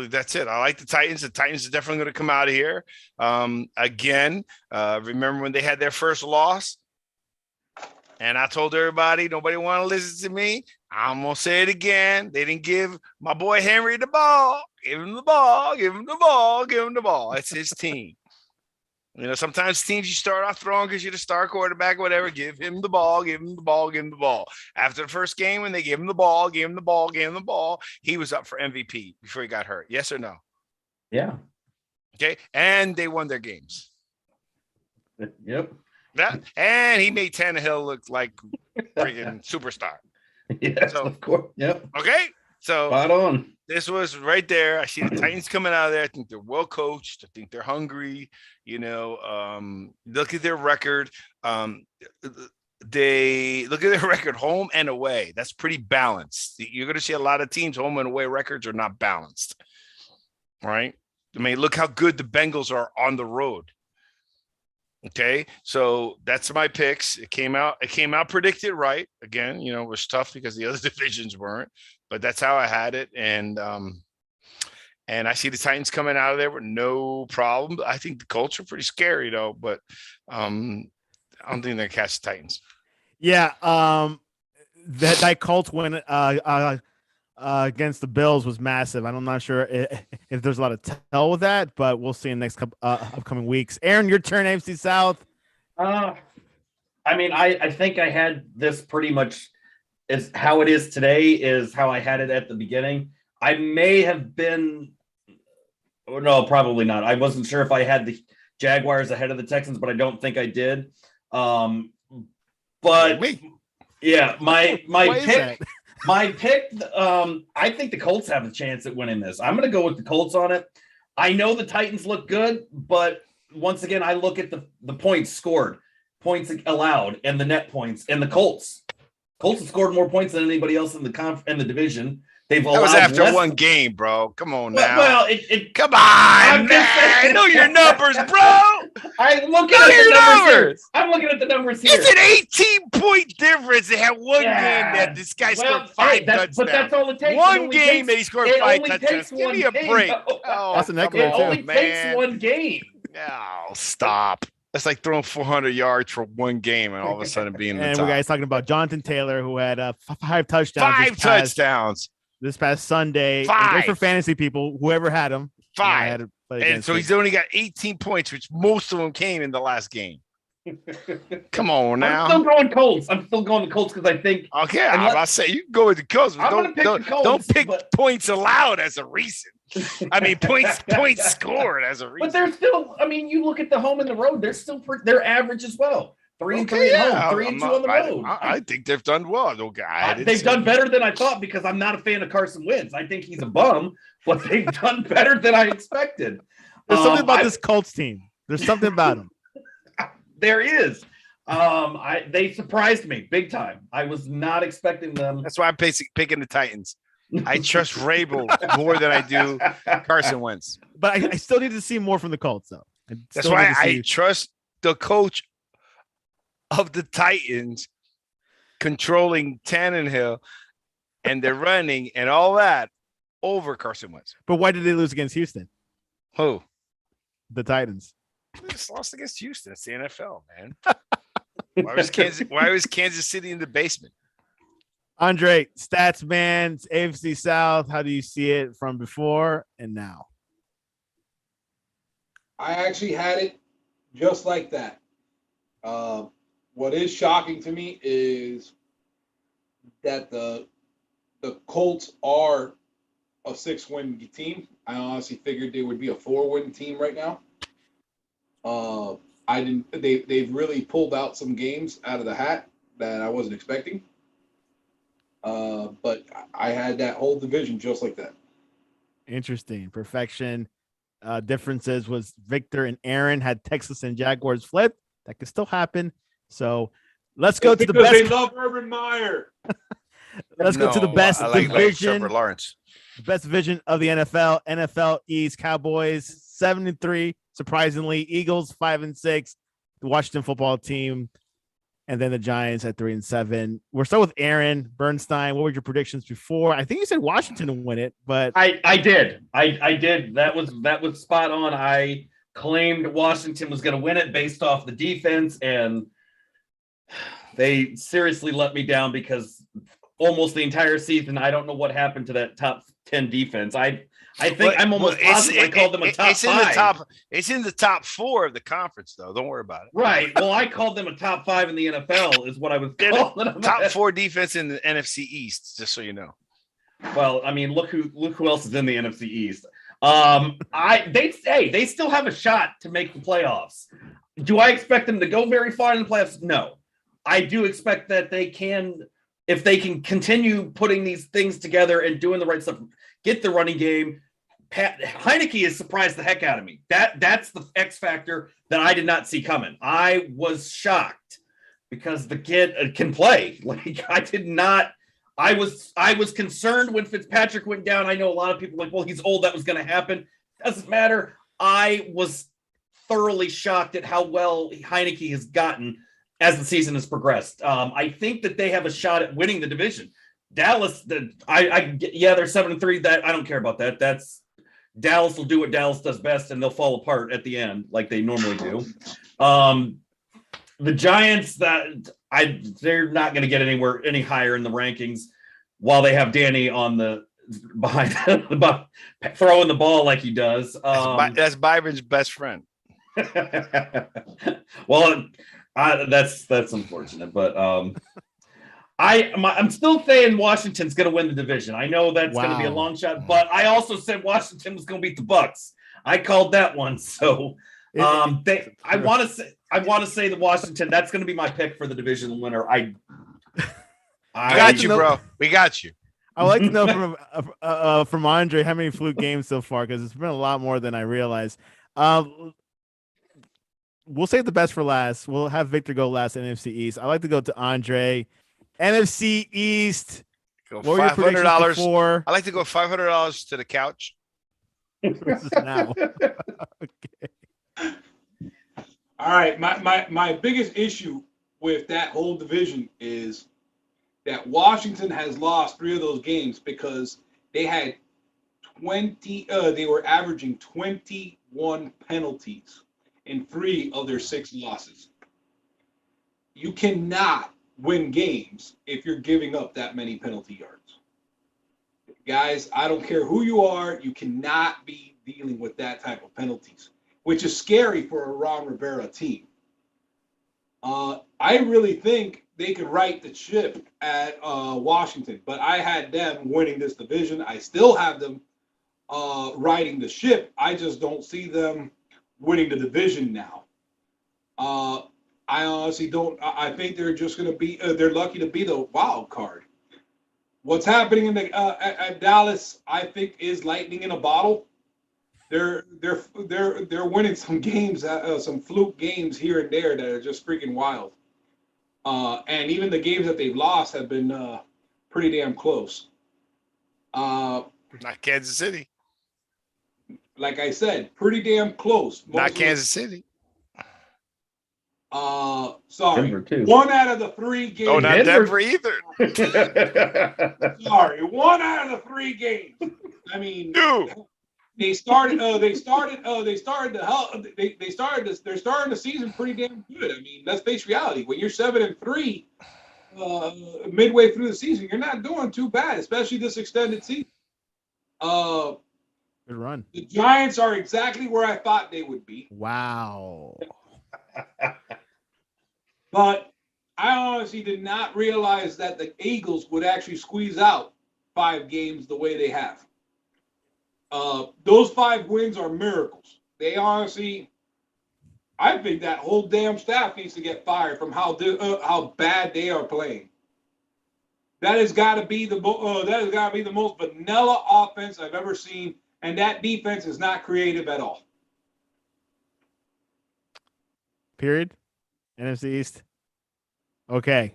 that's it. I like the Titans. The Titans are definitely going to come out of here. Again, remember when they had their first loss? And I told everybody, nobody want to listen to me. I'm going to say it again. They didn't give my boy Henry the ball. Give him the ball. Give him the ball. Give him the ball. It's his team. You know, sometimes teams you start off throwing because you're the star quarterback, whatever. Give him the ball, give him the ball, give him the ball. After the first game, when they gave him the ball, he was up for MVP before he got hurt. Yes or no? Yeah. Okay. And they won their games. Yep. Yeah. And he made Tannehill look like freaking superstar. Yes, of course. Yep. Okay. So spot on. This was right there. I see the Titans coming out of there. I think they're well coached. I think they're hungry. You know, look at their record. They look at their record home and away. That's pretty balanced. You're going to see a lot of teams home and away records are not balanced. Right? I mean, look how good the Bengals are on the road. Okay, so that's my picks. It came out predicted right. Again, you know, it was tough because the other divisions weren't, but that's how I had it. And I see the Titans coming out of there with no problem. I think the Colts are pretty scary though, but I don't think they're gonna catch the Titans. Yeah, that Colts win against the Bills was massive. I'm not sure if there's a lot of tell with that, but we'll see in the next couple upcoming weeks. Aaron, your turn, AFC South. I mean, I think I had this pretty much is how it is today is how I had it at the beginning. I may have been, no, probably not. I wasn't sure if I had the Jaguars ahead of the Texans, but I don't think I did. But yeah, my pick. My pick, I think the Colts have a chance at winning this. I'm going to go with the Colts on it. I know the Titans look good, but once again, I look at the points scored, points allowed, and the net points, and the Colts. Colts have scored more points than anybody else in the division. They've allowed That was after less one game, bro. Come on now. Well, Come on, man. Know your numbers, bro. I'm looking at the numbers here. I'm looking at the numbers here. It's an 18-point difference. They had one game that this guy scored 5 touchdowns. But that's all it takes. One game that he scored 5 touchdowns. Give me a break. Oh, that's an It only takes one game. No, stop. That's like throwing 400 yards for one game and all of a sudden being in the top. And we guys talking about Jonathan Taylor, who had 5 touchdowns. 5 touchdowns. This past Sunday. 5. Great for fantasy people, whoever had him. 5. And so he's only got 18 points, which most of them came in the last game. Come on now. I'm still going Colts. Because I think. Okay, I'm about to say you can go with the Colts. But don't pick points allowed as a reason. I mean, points scored as a reason. But they're still. I mean, you look at the home and the road. They're average as well. 3-3 at home, 3-2 on the road. I think they've done well. They've done better than I thought because I'm not a fan of Carson Wentz. I think he's a bum, but they've done better than I expected. There's something about this Colts team. There's something about them. There is. They surprised me big time. I was not expecting them. That's why I'm picking the Titans. I trust Vrabel more than I do Carson Wentz. But I still need to see more from the Colts, though. That's why I trust the coach of the Titans controlling Tannehill and they're running and all that over Carson Wentz. But why did they lose against Houston? Who? The Titans. They just lost against Houston. It's the NFL, man. Why was Kansas City in the basement? Andre, stats man, it's AFC South. How do you see it from before and now? I actually had it just like that. What is shocking to me is that the Colts are a 6-win team. I honestly figured they would be a 4-win team right now. They've really pulled out some games out of the hat that I wasn't expecting. But I had that whole division just like that. Interesting. Perfection. Differences was Victor and Aaron had Texas and Jaguars flipped. That could still happen. So let's go to the best. They love Urban Meyer. Let's go to the best division. Like Lawrence. The best division of the NFL. NFL East. Cowboys 7-3. Surprisingly, Eagles 5-6. The Washington football team, and then the Giants at 3-7. We're starting with Aaron Bernstein. What were your predictions before? I think you said Washington to win it, but I did. I did. That was spot on. I claimed Washington was going to win it based off the defense, and they seriously let me down because almost the entire season, I don't know what happened to that top 10 defense. I think I'm almost positive I called them a top 5. It's in the top 4 of the conference, though. Don't worry about it. Right. Well, I called them a top 5 in the NFL is what I was calling them. Top 4 defense in the NFC East, just so you know. Well, I mean, look who else is in the NFC East. They still have a shot to make the playoffs. Do I expect them to go very far in the playoffs? No. I do expect that they can, if they can continue putting these things together and doing the right stuff, get the running game. Heineke has surprised the heck out of me. That's the X factor that I did not see coming. I was shocked because the kid can play. Like I was concerned when Fitzpatrick went down. I know a lot of people were like, well, he's old. That was going to happen. Doesn't matter. I was thoroughly shocked at how well Heineke has gotten as the season has progressed. I think that they have a shot at winning the division. Dallas, they're 7-3. That I don't care about that. That's Dallas will do what Dallas does best, and they'll fall apart at the end like they normally do. The Giants, they're not going to get any higher in the rankings while they have Danny on behind throwing the ball like he does. That's Byron's best friend. Well, that's unfortunate, but I'm still saying Washington's going to win the division. I know that's going to be a long shot, but I also said Washington was going to beat the Bucks. I called that one, so I want to say that Washington. That's going to be my pick for the division winner. I got you, bro. We got you. I would like to know from Andre how many fluke games so far, because it's been a lot more than I realized. We'll save the best for last. We'll have Victor go last in NFC East. I like to go to Andre. NFC East. Go What were your predictions $500. before? I like to go $500 to the couch. Versus now. All right, my biggest issue with that whole division is that Washington has lost 3 of those games because they had 20. They were averaging 21 penalties in 3 of their 6 losses. You cannot win games if you're giving up that many penalty yards. Guys, I don't care who you are, you cannot be dealing with that type of penalties, which is scary for a Ron Rivera team. I really think they could right the ship at Washington, but I had them winning this division. I still have them righting the ship. I just don't see them winning the division now. I honestly don't. I think they're just going to be. They're lucky to be the wild card. What's happening in the at Dallas, I think, is lightning in a bottle. They're winning some games, some fluke games here and there that are just freaking wild. And even the games that they've lost have been pretty damn close. Not Kansas City. Like I said, pretty damn close. Not Kansas City. Sorry. Denver, too. 1 out of the 3 games. Oh, not Denver either. Sorry, 1 out of the 3 games. I mean, Dude. They're starting the season pretty damn good. I mean, let's face reality. When you're 7-3, midway through the season, you're not doing too bad, especially this extended season. Good run. The Giants are exactly where I thought they would be. Wow. But I honestly did not realize that the Eagles would actually squeeze out 5 games the way they have. Those 5 wins are miracles. They honestly, I think that whole damn staff needs to get fired from how bad they are playing. That has got to be the most vanilla offense I've ever seen, and that defense is not creative at all. Period. NFC East. Okay.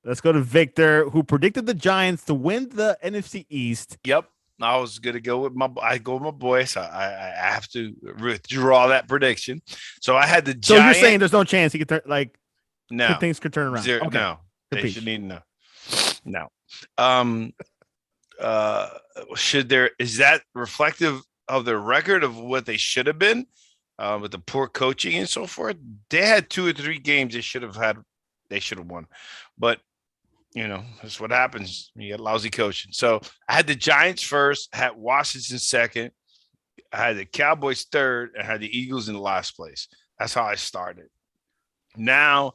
Let's go to Victor, who predicted the Giants to win the NFC East. Yep. I was going to go with my boy, so I have to withdraw that prediction. So I had the Giants. So you're saying there's no chance he could no things could turn around. Okay. No. They should need no. Is that reflective of the record of what they should have been with the poor coaching and so forth? They had 2 or 3 games they should have won, but that's what happens. You get lousy coaching. So I had the Giants first, had Washington second, I had the Cowboys third, and I had the Eagles in the last place. That's how I started. Now,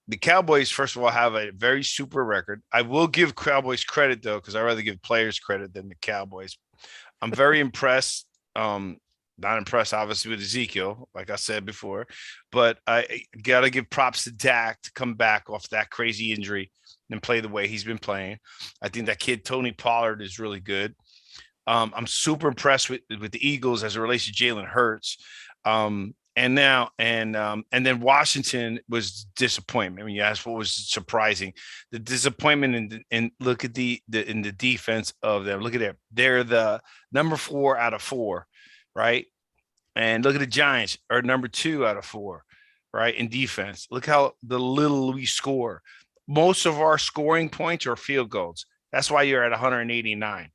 the Cowboys, first of all, have a very super record. I will give Cowboys credit, though, because I rather give players credit than the Cowboys. I'm very impressed. Not impressed, obviously, with Ezekiel, like I said before, but I got to give props to Dak to come back off that crazy injury and play the way he's been playing. I think that kid, Tony Pollard, is really good. I'm super impressed with the Eagles as it relates to Jalen Hurts. And then Washington was disappointment. I mean, you asked what was surprising. The disappointment in look at in the defense of them. Look at them. They're the number 4 out of 4. Right. And look at the Giants are number 2 out of 4, right? In defense. Look how the little we score. Most of our scoring points are field goals. That's why you're at 189.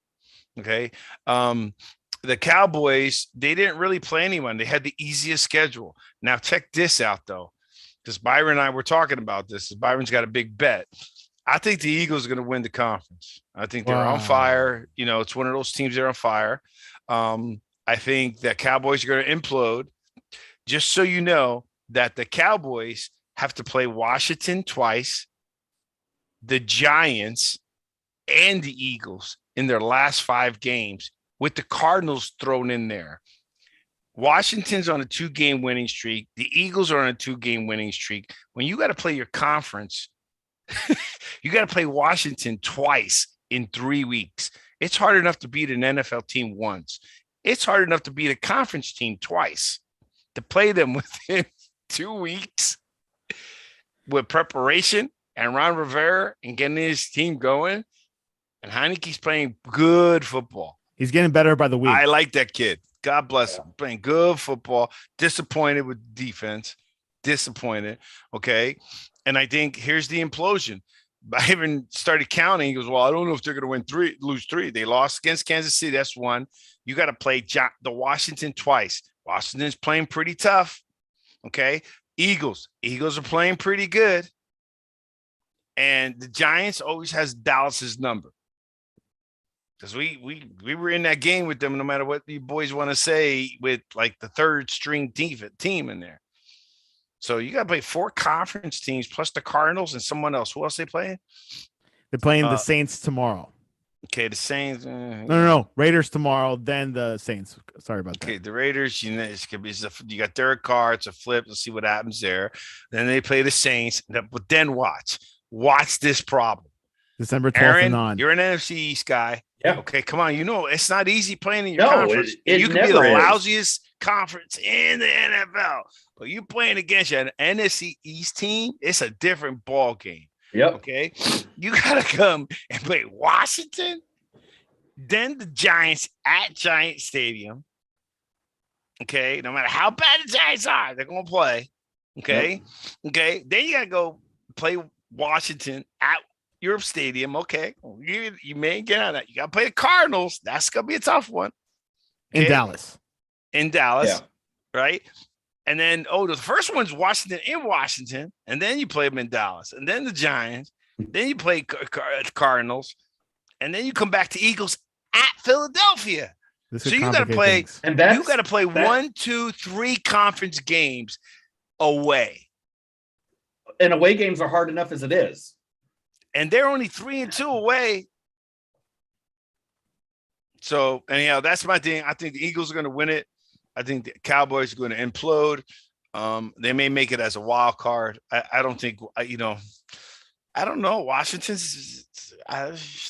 Okay. The Cowboys, they didn't really play anyone. They had the easiest schedule. Now check this out though, because Byron and I were talking about this. Byron's got a big bet. I think the Eagles are going to win the conference. I think they're on fire. It's one of those teams that are on fire. I think the Cowboys are going to implode. Just so you know that the Cowboys have to play Washington twice, the Giants, and the Eagles in their last 5 games, with the Cardinals thrown in there. Washington's on a 2-game winning streak. The Eagles are on a 2-game winning streak. When you got to play your conference, you got to play Washington twice in 3 weeks. It's hard enough to beat an NFL team once. It's hard enough to beat a conference team twice. To play them within 2 weeks with preparation and Ron Rivera and getting his team going, and Heineke's playing good football. He's getting better by the week. I like that kid. God bless him. Playing good football. Disappointed with defense. Disappointed. Okay. And I think here's the implosion. I even started counting. He goes, well, I don't know if they're going to lose 3. They lost against Kansas City. That's 1. You got to play the Washington twice. Washington's playing pretty tough. Okay. Eagles are playing pretty good. And the Giants always has Dallas's number. Because we were in that game with them, no matter what you boys want to say, with like the third string team in there. So you got to play 4 conference teams plus the Cardinals and someone else. Who else they playing? They're playing the Saints tomorrow. Okay, the Saints. No. Raiders tomorrow, then the Saints. Sorry about that. Okay, the Raiders. You got Derek Carr. It's a flip. Let's see what happens there. Then they play the Saints. But then watch this problem. December 12th Aaron, and on. You're an NFC East guy. Yeah. Okay, come on. It's not easy playing in your conference. It you can be the never is. lousiest conference in the NFL, but you playing against an NFC East team, it's a different ball game. Yep. Okay. You gotta come and play Washington, then the Giants at Giant Stadium. Okay. No matter how bad the Giants are, they're gonna play. Okay. Yep. Okay. Then you gotta go play Washington at Europe Stadium. Okay. You may get out of that. You gotta play the Cardinals. That's gonna be a tough one. Okay? In Dallas. Yeah. Right. And then, the first one's Washington in Washington, and then you play them in Dallas, and then the Giants, then you play Cardinals, and then you come back to Eagles at Philadelphia. So you got to play, and you got to play 1, 2, 3 conference games away. And away games are hard enough as it is. And they're only 3-2 away. So anyhow, that's my thing. I think the Eagles are going to win it. I think the Cowboys are going to implode. They may make it as a wild card. I don't think, I don't know. Washington's,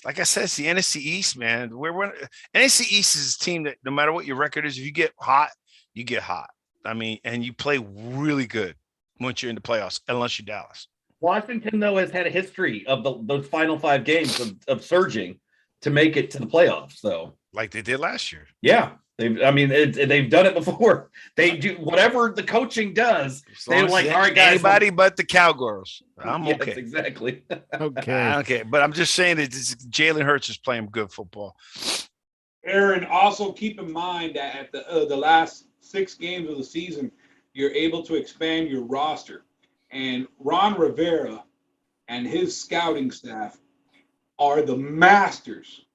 like I said, it's the NFC East, man. NFC East is a team that no matter what your record is, if you get hot, you get hot. I mean, and you play really good once you're in the playoffs, unless you're Dallas. Washington, though, has had a history of those final 5 games of surging to make it to the playoffs, though. Like they did last year. Yeah. They've done it before. They do whatever the coaching does. They're like, all right, guys. Anybody but the Cowgirls. I'm yes, okay. Exactly. Okay. Okay. But I'm just saying that Jalen Hurts is playing good football. Aaron, also keep in mind that at the last 6 games of the season, you're able to expand your roster. And Ron Rivera and his scouting staff are the masters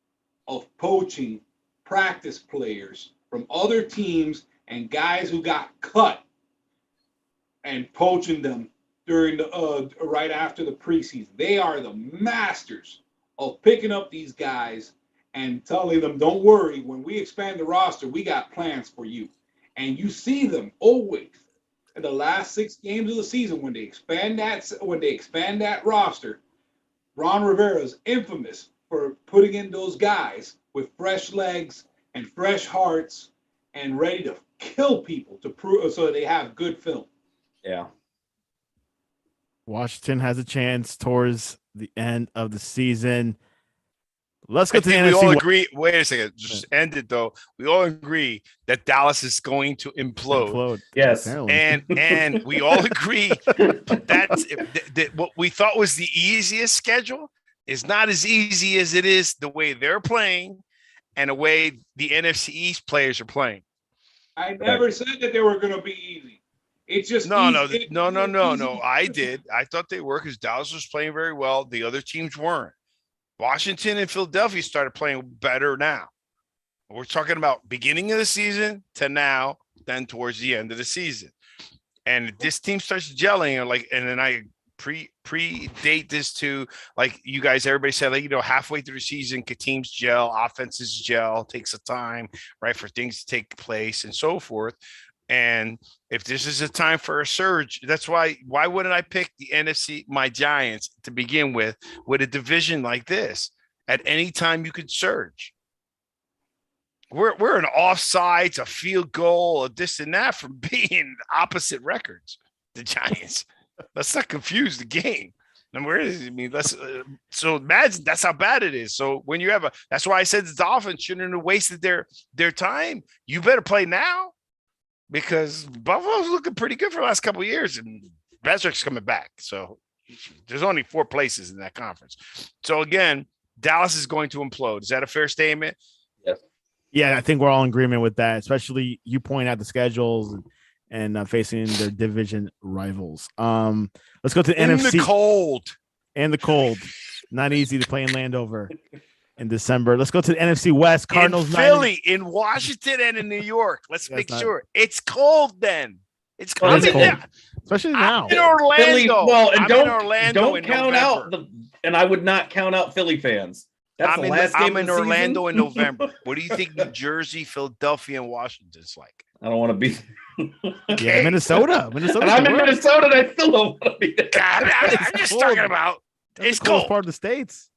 of poaching practice players from other teams and guys who got cut and poaching them during the right after the preseason. They are the masters of picking up these guys and telling them, don't worry, when we expand the roster, we got plans for you. And you see them always in the last 6 games of the season when they expand that roster. Ron Rivera is infamous for putting in those guys with fresh legs and fresh hearts and ready to kill people to prove so they have good film. Yeah. Washington has a chance towards the end of the season. Let's go to the NFC. NFC. We all agree. Wait a second. Just end it though. We all agree that Dallas is going to implode. Yes. And we all agree that what we thought was the easiest schedule is not as easy as it is the way they're playing and the way the NFC East players are playing. I never said that they were going to be easy. It's just no. I did. I thought they were because Dallas was playing very well. The other teams weren't. Washington and Philadelphia started playing better now. We're talking about beginning of the season to now, then towards the end of the season. And this team starts gelling, and then I predate this to, like you guys, everybody said, halfway through the season, teams gel, offenses gel, takes a time, right, for things to take place and so forth. And if this is a time for a surge, that's why wouldn't I pick the NFC, my Giants, to begin with a division like this? At any time, you could surge. We're an offsides, a field goal, a this and that from being opposite records. The Giants. Let's not confuse the game. And where is it? I mean, so imagine that's how bad it is. So when you have that's why I said the Dolphins shouldn't have wasted their time. You better play now because Buffalo's looking pretty good for the last couple of years, and Bezrick's coming back. So there's only 4 places in that conference. So again, Dallas is going to implode. Is that a fair statement? Yes. Yeah, I think we're all in agreement with that, especially you point out the schedules and facing their division rivals. Let's go to the NFC. The cold. And the cold. Not easy to play in Landover in December. Let's go to the NFC West. Cardinals, in Philly, in Washington, and in New York. Let's make sure. It's cold then. It's cold. Especially now. I'm in Orlando. Philly, well, and don't count November. out and I would not count out Philly fans. That's the last game I'm in of the Orlando season. in November. What do you think New Jersey, Philadelphia, and Washington's like? I don't want to be. Yeah, Minnesota. And I'm in Minnesota, and I still don't want to be there. God, I'm just talking about. It's cold. Part of the states.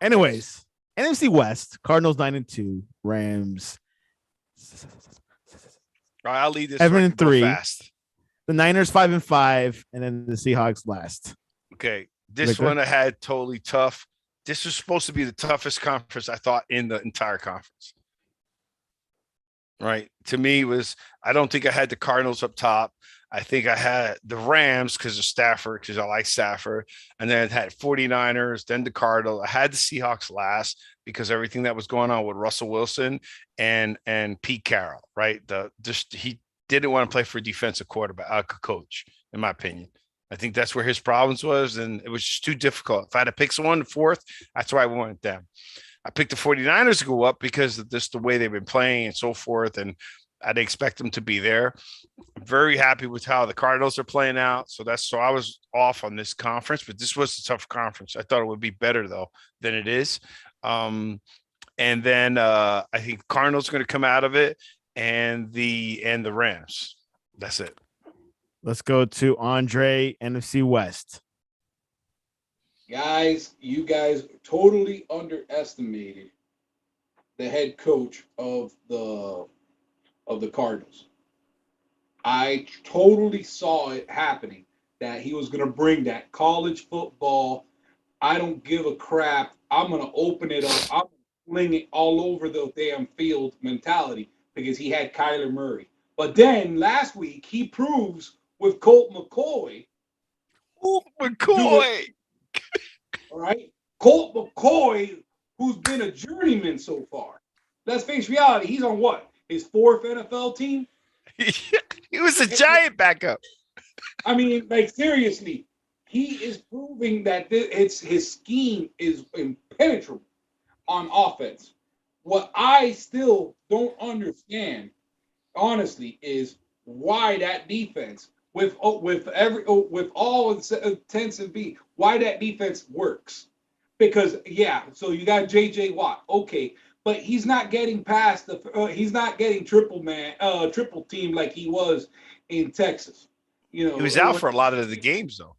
Anyways, NFC West. Cardinals 9-2. Rams. All right, I'll lead this 7-3. Fast. The Niners 5-5, and then the Seahawks last. Okay, this one I had totally tough. This was supposed to be the toughest conference I thought in the entire conference. Right. To me, I don't think I had the Cardinals up top. I think I had the Rams because of Stafford, because I like Stafford. And then I had 49ers, then the Cardinals. I had the Seahawks last because everything that was going on with Russell Wilson and Pete Carroll, right? He didn't want to play for a defensive coach, in my opinion. I think that's where his problems was, and it was just too difficult. If I had to pick someone, the 4th, that's why I wanted them. I picked the 49ers to go up because of just the way they've been playing and so forth, and I'd expect them to be there. I'm very happy with how the Cardinals are playing out. So I was off on this conference, but this was a tough conference. I thought it would be better, though, than it is. And then I think Cardinals are going to come out of it, and the Rams. That's it. Let's go to Andre, NFC West. Guys, you guys totally underestimated the head coach of the Cardinals. I totally saw it happening, that he was going to bring that college football. I don't give a crap. I'm going to open it up. I'm going to fling it all over the damn field mentality because he had Kyler Murray. But then last week, he proves with Colt McCoy. Colt McCoy. All right. Colt McCoy, who's been a journeyman so far. Let's face reality. He's on what? His 4th NFL team? He was a giant backup. I mean, like, seriously, he is proving that his scheme is impenetrable on offense. What I still don't understand, honestly, is why that defense, with all intents and be, why that defense works. Because so you got J.J. Watt, okay, but he's not getting past he's not getting triple team like he was in Texas. You know, he was out for a lot of the games though.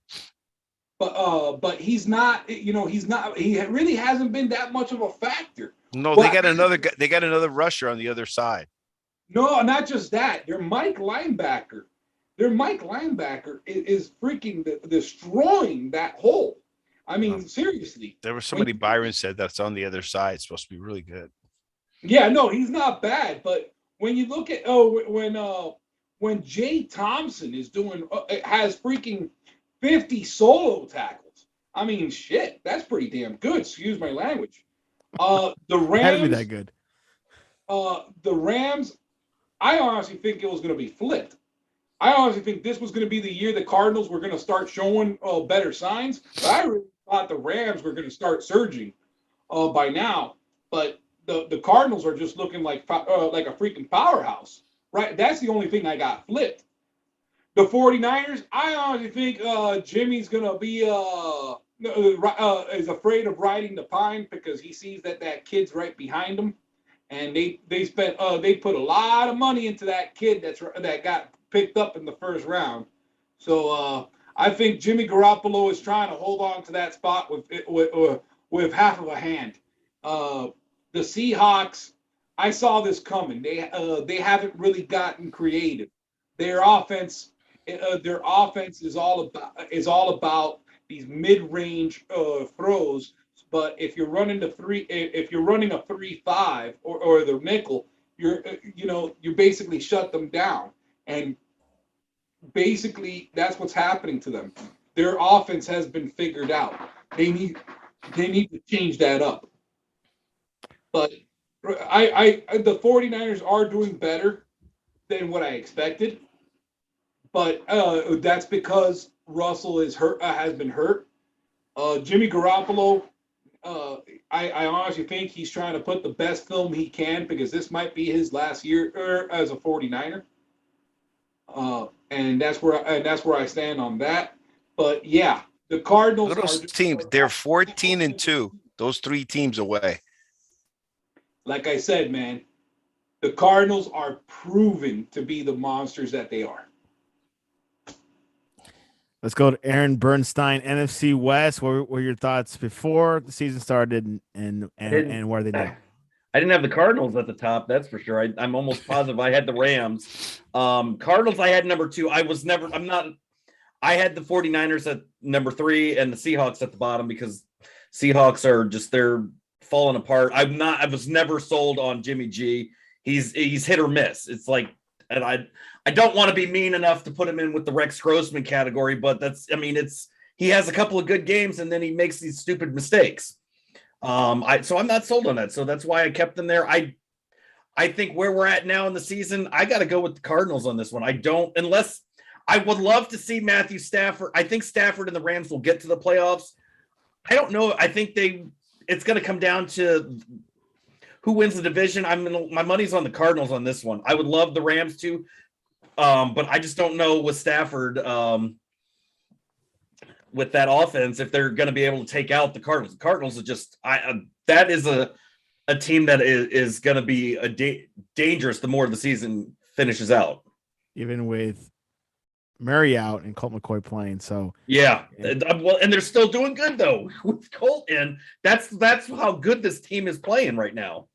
But he's not. You know, he really hasn't been that much of a factor. No, they got another rusher on the other side. No, not just that. Their Mike linebacker is freaking destroying that hole. I mean, seriously. There was somebody Byron said that's on the other side. It's supposed to be really good. Yeah, no, he's not bad. But when you look at when Jay Thompson is has freaking 50 solo tackles. I mean, shit, that's pretty damn good. Excuse my language. The Rams had to be that good. The Rams, I honestly think it was going to be flipped. I honestly think this was going to be the year the Cardinals were going to start showing better signs. But I really thought the Rams were going to start surging by now. But the Cardinals are just looking like a freaking powerhouse. Right? That's the only thing I got flipped. The 49ers, I honestly think Jimmy's going to be is afraid of riding the pine because he sees that kid's right behind him. And they put a lot of money into that kid that got picked up in the first round. So I think Jimmy Garoppolo is trying to hold on to that spot with half of a hand. The Seahawks, I saw this coming. They haven't really gotten creative. Their offense is all about these mid-range throws. But if you're running a 3-5 or the nickel, you basically shut them down. And basically that's what's happening to them. Their offense has been figured out. They need to change that up. But the 49ers are doing better than what I expected. But that's because Russell is hurt, has been hurt. Jimmy Garoppolo, I honestly think he's trying to put the best film he can because this might be his last year as a 49er. And that's where I stand on that. But yeah, the Cardinals. Those teams, they're 14-2. Those three teams away. Like I said, man, the Cardinals are proving to be the monsters that they are. Let's go to Aaron Bernstein, NFC West. What were your thoughts before the season started, and where are they now? I didn't have the Cardinals at the top, that's for sure. I'm almost positive I had the Rams. Cardinals, I had number 2. I had the 49ers at number 3 and the Seahawks at the bottom because Seahawks are just, they're falling apart. I was never sold on Jimmy G. He's hit or miss. It's like, and I don't want to be mean enough to put him in with the Rex Grossman category, but he has a couple of good games and then he makes these stupid mistakes. So I'm not sold on that. So that's why I kept him there. I think where we're at now in the season, I got to go with the Cardinals on this one. Unless I would love to see Matthew Stafford. I think Stafford and the Rams will get to the playoffs. I don't know. I think it's going to come down to who wins the division. My money's on the Cardinals on this one. I would love the Rams too. But I just don't know with Stafford, with that offense, if they're going to be able to take out the Cardinals. The Cardinals are just, that is a team that is going to be dangerous the more the season finishes out. Even with Murray out and Colt McCoy playing. So yeah. Well, and they're still doing good though with Colt, and that's how good this team is playing right now.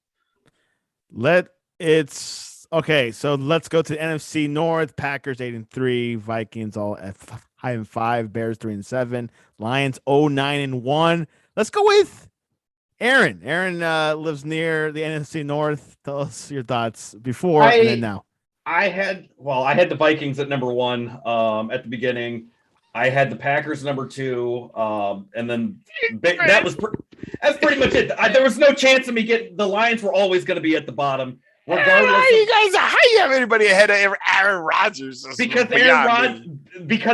Okay, so let's go to the NFC North. Packers 8-3, Vikings all at 5-5, Bears 3-7, Lions 0-9-1. Let's go with Aaron. Aaron lives near the NFC North. Tell us your thoughts before and then now. I had the Vikings at number 1 at the beginning. I had the Packers number 2, and then that's pretty much it. There was no chance of me getting the Lions. Were always going to be at the bottom. Regardless, how you have anybody ahead of Aaron Rodgers? Because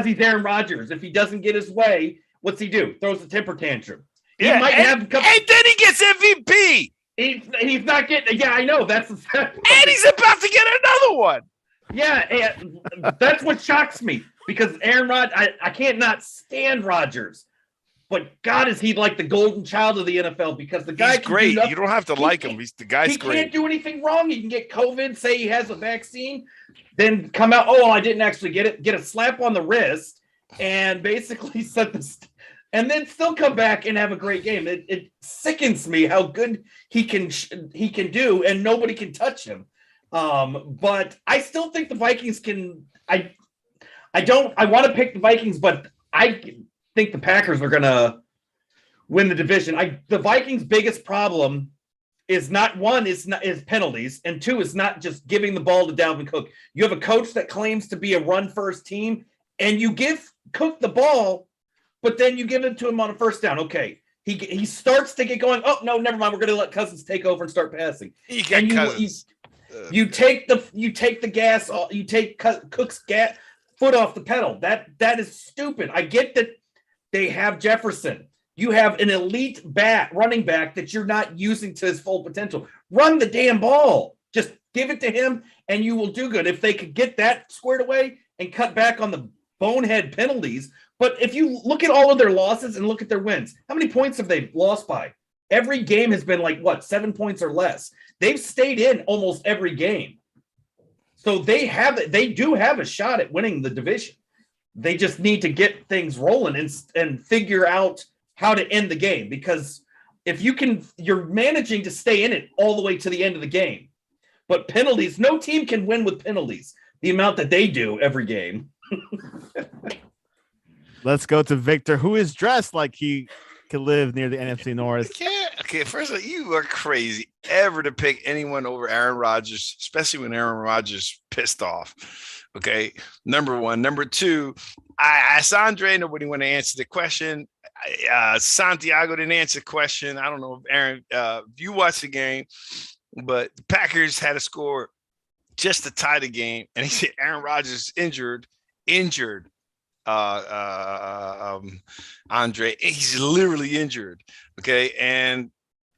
he's Aaron Rodgers. If he doesn't get his way, what's he do? Throws a temper tantrum. Yeah, and then he gets MVP. He's not getting. Yeah, I know. And he's about to get another one. Yeah, and that's what shocks me because Aaron Rodgers. I can't not stand Rodgers. But God, is he like the golden child of the NFL? Because the guy, he's great. You don't have to like him. The guy's great. He can't do anything wrong. He can get COVID, say he has a vaccine, then come out. Oh, I didn't actually get it. Get a slap on the wrist, and basically set this, and then still come back and have a great game. It sickens me how good he can do, and nobody can touch him. But I still think the Vikings can. I want to pick the Vikings, but I think the Packers are going to win the division. The Vikings' biggest problem is not one is penalties, and 2 is not just giving the ball to Dalvin Cook. You have a coach that claims to be a run-first team, and you give Cook the ball, but then you give it to him on a first down. Okay, he starts to get going. Oh no, never mind. We're going to let Cousins take over and start passing. You take the gas. You take Cook's foot off the pedal. That is stupid. I get that. They have Jefferson. You have an elite running back that you're not using to his full potential. Run the damn ball. Just give it to him, and you will do good. If they could get that squared away and cut back on the bonehead penalties. But if you look at all of their losses and look at their wins, how many points have they lost by? Every game has been 7 points or less. They've stayed in almost every game. So they do have a shot at winning the division. They just need to get things rolling and figure out how to end the game, because if you're managing to stay in it all the way to the end of the game. But penalties, no team can win with penalties. The amount that they do every game. Let's go to Victor, who is dressed like he could live near the NFC North. Okay, first of all, you are crazy ever to pick anyone over Aaron Rodgers, especially when Aaron Rodgers pissed off. Okay, number one. Number two, I asked Andre, nobody want to answer the question. Santiago didn't answer the question. I don't know if Aaron, if you watched the game, but the Packers had a score just to tie the game, and he said Aaron Rodgers injured. Andre, he's literally injured. Okay, and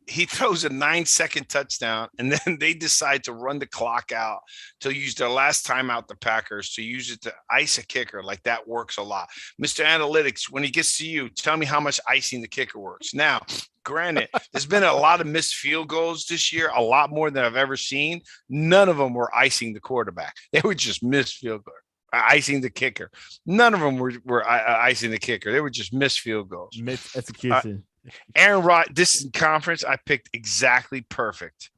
he throws a 9-second touchdown, and then they decide to run the clock out to use their last timeout, the Packers, to use it to ice a kicker. Like, that works a lot. Mr. Analytics, when he gets to you, tell me how much icing the kicker works. Now, granted, there's been a lot of missed field goals this year, a lot more than I've ever seen. None of them were icing the quarterback. They were just missed field goals. Icing the kicker. None of them were icing the kicker. They were just missed field goals. Missed execution. Aaron Rodgers, this conference I picked exactly perfect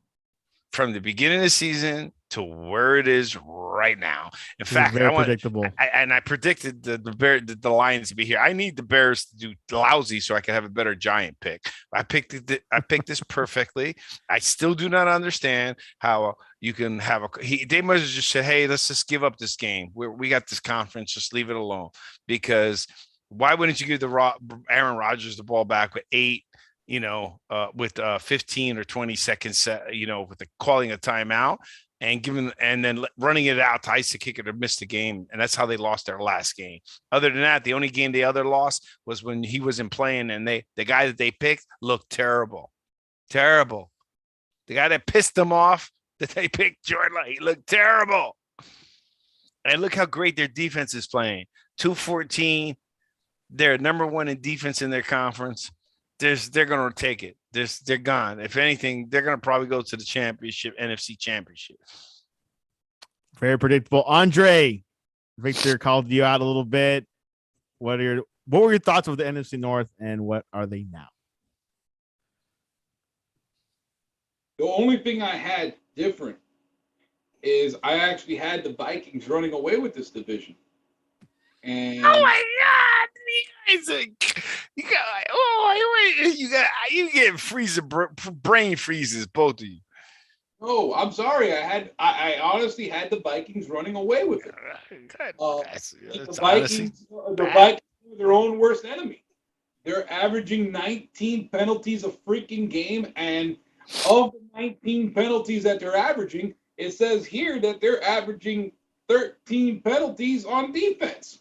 from the beginning of the season to where it is right now. In fact, predictable. I predicted the Lions to be here. I need the Bears to do lousy so I can have a better Giant pick. I picked this perfectly. I still do not understand how you can have they must have just said, hey, let's just give up this game. We got this conference, just leave it alone. Because why wouldn't you give Aaron Rodgers the ball back with 8, with 15 or 20 seconds, with the calling a timeout and then running it out to ice the kicker to miss the game. And that's how they lost their last game. Other than that, the only game they lost was when he wasn't playing, and the guy that they picked looked terrible. Terrible. The guy that pissed them off that they picked, Jordan, he looked terrible. And look how great their defense is playing. 214. They're number one in defense in their conference. They're going to take it. They're gone. If anything, they're going to probably go to the championship, NFC championship. Very predictable. Andre, Victor called you out a little bit. What were your thoughts of the NFC North, and what are they now? The only thing I had different is I actually had the Vikings running away with this division. And oh my God, Isaac! You get brain freezes, both of you. Oh, I'm sorry. I honestly had the Vikings running away with it. The Vikings were their own worst enemy. They're averaging 19 penalties a freaking game, and of the 19 penalties that they're averaging, it says here that they're averaging 13 penalties on defense.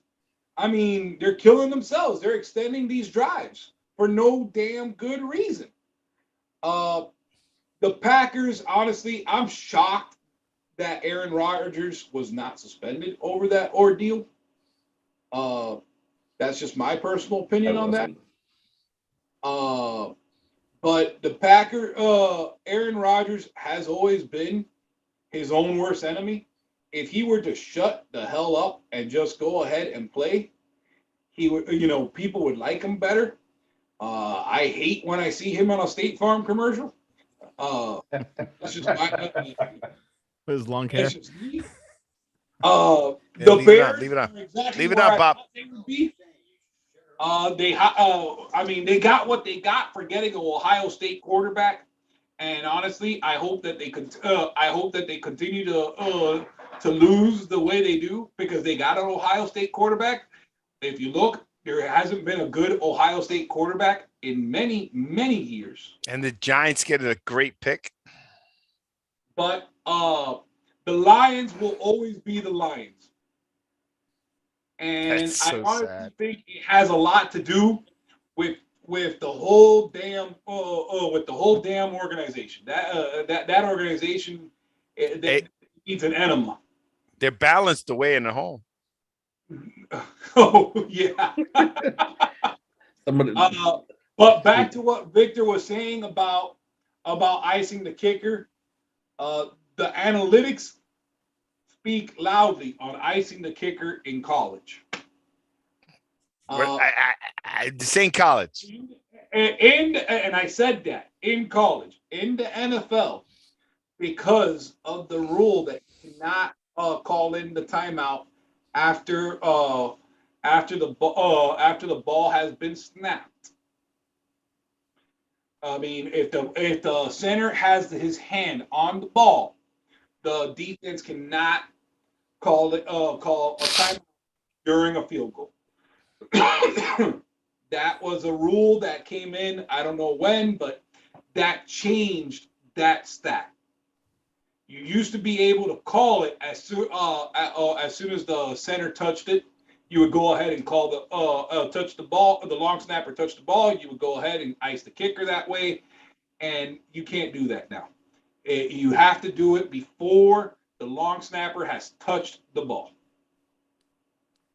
I mean, they're killing themselves. They're extending these drives for no damn good reason. The Packers, honestly, I'm shocked that Aaron Rodgers was not suspended over that ordeal. That's just my personal opinion on that. But the Aaron Rodgers has always been his own worst enemy. If he were to shut the hell up and just go ahead and play, he would, people would like him better. I hate when I see him on a State Farm commercial. That's just his long hair. The Bears. Leave it on. Exactly Leave it on, Bob. They would be. They got what they got for getting an Ohio State quarterback, and honestly, I hope that they continue to lose the way they do, because they got an Ohio State quarterback. If you look, there hasn't been a good Ohio State quarterback in many, many years. And the Giants get a great pick. But the Lions will always be the Lions. And I honestly think it has a lot to do with the whole damn organization. That organization needs an enema. They're balanced away in the home. Oh yeah. But back to what Victor was saying about icing the kicker. The analytics speak loudly on icing the kicker in college. The same college. And I said that in college, in the NFL, because of the rule that you cannot call in the timeout after the ball has been snapped. I mean, if the center has his hand on the ball, the defense cannot call a timeout during a field goal. That was a rule that came in, I don't know when, but that changed that stat. You used to be able to call it as soon as the center touched it. You would go ahead and call touch the ball. The long snapper touched the ball. You would go ahead and ice the kicker that way, and you can't do that now. You have to do it before the long snapper has touched the ball.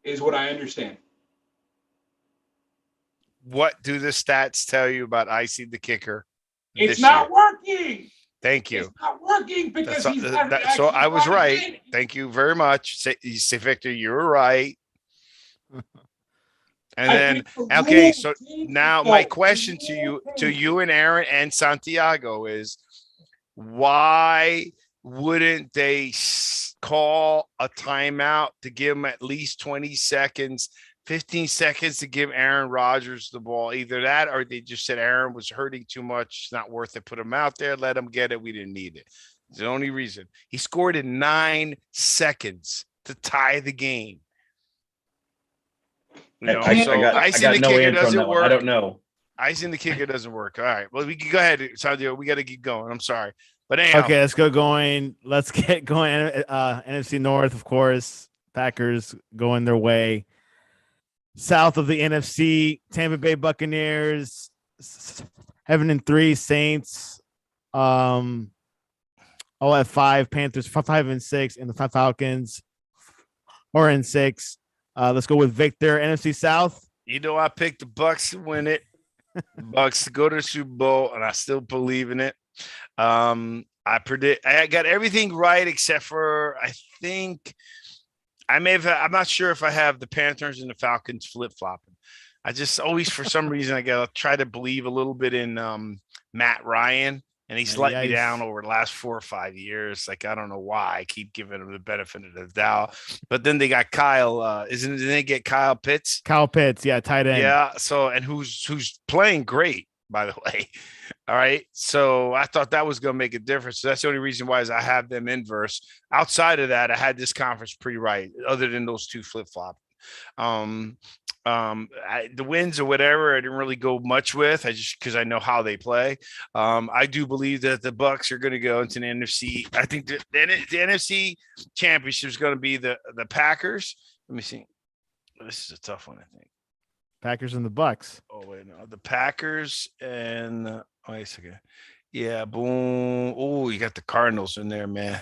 Is what I understand. What do the stats tell you about icing the kicker? It's not working. Thank you. It's not working because he's so I was right. Thank you very much. Say Victor, you were right. And then, okay, so now my question to you and Aaron and Santiago is, why wouldn't they call a timeout to give him at least 20 seconds, 15 seconds to give Aaron Rodgers the ball? Either that or they just said Aaron was hurting too much. It's not worth it. Put him out there. Let him get it. We didn't need it. It's the only reason. He scored in 9 seconds to tie the game. You know, I got no answer on that one. I don't know. Icing the kicker doesn't work. All right. Well, we can go ahead, Santiago. We got to keep going. I'm sorry. But anyhow. Okay, let's get going. NFC North, of course. Packers going their way. South of the NFC, Tampa Bay Buccaneers, 7-3, Saints, all at 5, Panthers 5-6, and the Falcons 4-6. Let's go with Victor. NFC South. You know, I picked the Bucs to win it. Bucs to go to the Super Bowl, and I still believe in it. I got everything right except for I think I'm not sure if I have the Panthers and the Falcons flip-flopping. I just always, for some reason, I got to try to believe a little bit in Matt Ryan, and he's let me down over the last 4 or 5 years. Like, I don't know why I keep giving him the benefit of the doubt. But then they got Kyle. Didn't they get Kyle Pitts? Kyle Pitts, yeah, tight end. Yeah, so, and who's playing great, by the way. All right. So I thought that was going to make a difference. So that's the only reason why is I have them inverse. Outside of that, I had this conference pretty right, other than those two flip-flop. The wins or whatever, I didn't really go much with. Because I know how they play. I do believe that the Bucs are going to go into the NFC. I think the NFC Championship is going to be the Packers. Let me see. This is a tough one, I think. Packers and the Bucs. Oh wait, no, the Packers and wait a second. Yeah, boom. Oh, you got the Cardinals in there, man.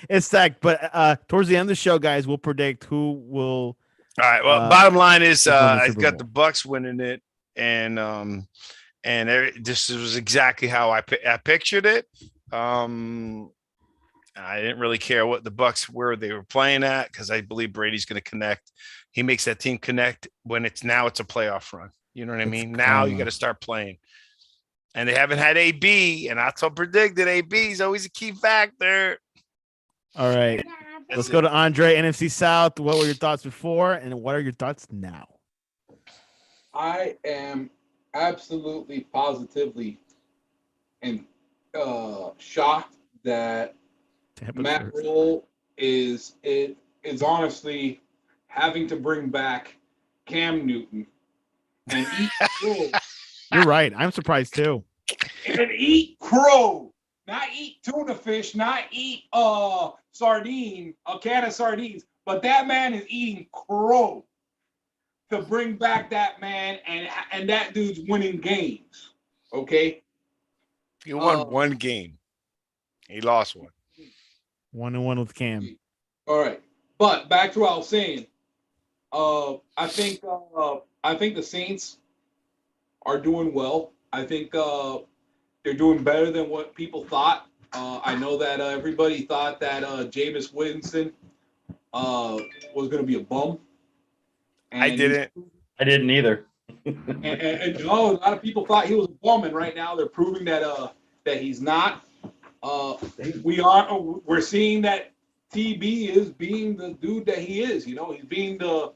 It's stacked, but towards the end of the show, guys, we'll predict who will. All right. Well, bottom line is I got the Bucs winning it, and this was exactly how I pictured it. I didn't really care what the Bucs were they were playing at because I believe Brady's going to connect. He makes that team connect when it's a playoff run. You know what I mean? Now you got to start playing. And they haven't had AB, and I predicted AB is always a key factor. All right. Let's go to Andre, NFC South. What were your thoughts before, and what are your thoughts now? I am absolutely, positively, and shocked that Matt Rule is honestly having to bring back Cam Newton and eat crow. You're right. I'm surprised too. And eat crow, not eat tuna fish, not eat a can of sardines, but that man is eating crow to bring back that man, and that dude's winning games. Okay, he won one game. He lost one. 1-1 with Cam. All right, but back to what I was saying. I think the Saints are doing well. I think they're doing better than what people thought. I know that everybody thought that Jameis Winston was going to be a bum. I didn't. I didn't either. and a lot of people thought he was a bum, and right now they're proving that he's not. We're seeing that TB is being the dude that he is. You know, he's being the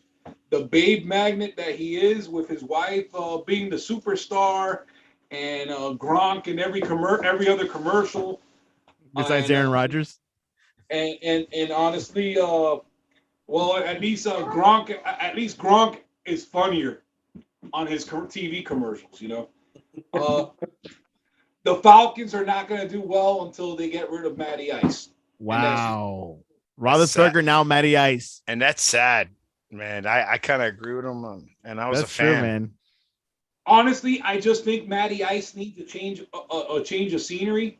babe magnet that he is, with his wife being the superstar, and Gronk in every other commercial. Besides Aaron Rodgers. And honestly, well, at least Gronk is funnier on his TV commercials. You know, the Falcons are not going to do well until they get rid of Matty Ice. Wow, Roethlisberger now Matty Ice, and that's sad, man. I kind of agree with him, and I was a fan. True, man. Honestly, I just think Matty Ice needs a change of scenery,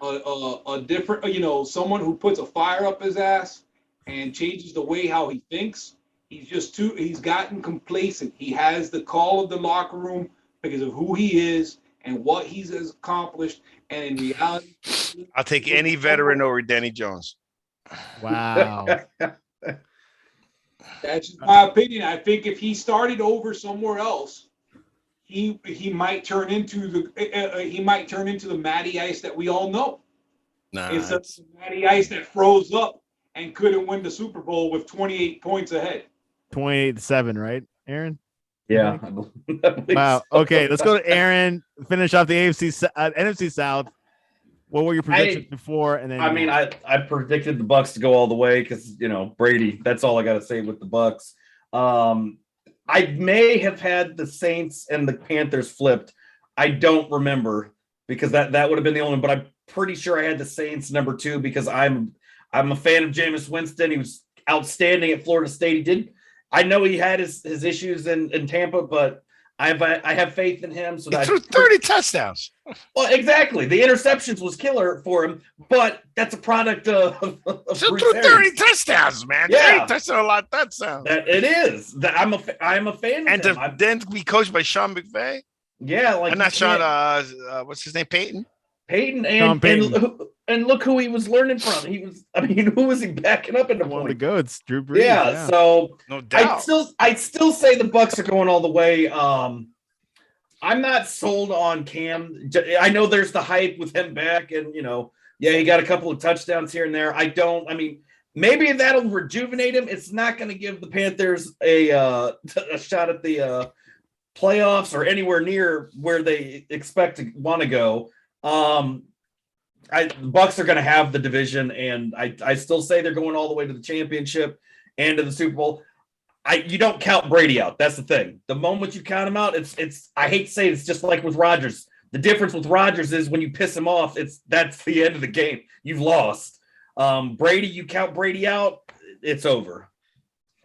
a different, someone who puts a fire up his ass and changes the way how he thinks. He's gotten complacent. He has the call of the locker room because of who he is and what he's accomplished. And in reality, I'll take any veteran over Danny Jones. Wow. That's just my opinion. I think if he started over somewhere else, he might turn into the Matty Ice that we all know. It's a Matty Ice that froze up and couldn't win the Super Bowl with 28 points ahead. 28-7, right, Aaron? Yeah. Wow. Okay, let's go to Aaron. Finish off the NFC South. What were your predictions before? And then I predicted the Bucs to go all the way because Brady. That's all I got to say with the Bucs. I may have had the Saints and the Panthers flipped. I don't remember because that would have been the only one. But I'm pretty sure I had the Saints number 2 because I'm a fan of Jameis Winston. He was outstanding at Florida State. I know he had his issues in Tampa, but I have faith in him. So he threw 30 touchdowns. Well, exactly. The interceptions was killer for him, but that's a product of threw 30 touchdowns, man. Yeah, 30 touchdowns, a lot of touchdowns. It is. I'm a fan of him. And then be coached by Sean McVay. Yeah, I'm not Sean. What's his name? Peyton. And look who he was learning from. Who was he backing up into? One of the goats, Drew Brees. Yeah, so no doubt. I still say the Bucs are going all the way. I'm not sold on Cam. I know there's the hype with him back, and he got a couple of touchdowns here and there. Maybe that'll rejuvenate him. It's not going to give the Panthers a shot at the playoffs or anywhere near where they expect to want to go. The Bucs are going to have the division, and I still say they're going all the way to the championship and to the Super Bowl. You don't count Brady out. That's the thing. The moment you count him out, it's. I hate to say it's just like with Rodgers. The difference with Rodgers is when you piss him off, that's the end of the game. You've lost. Brady, you count Brady out, it's over.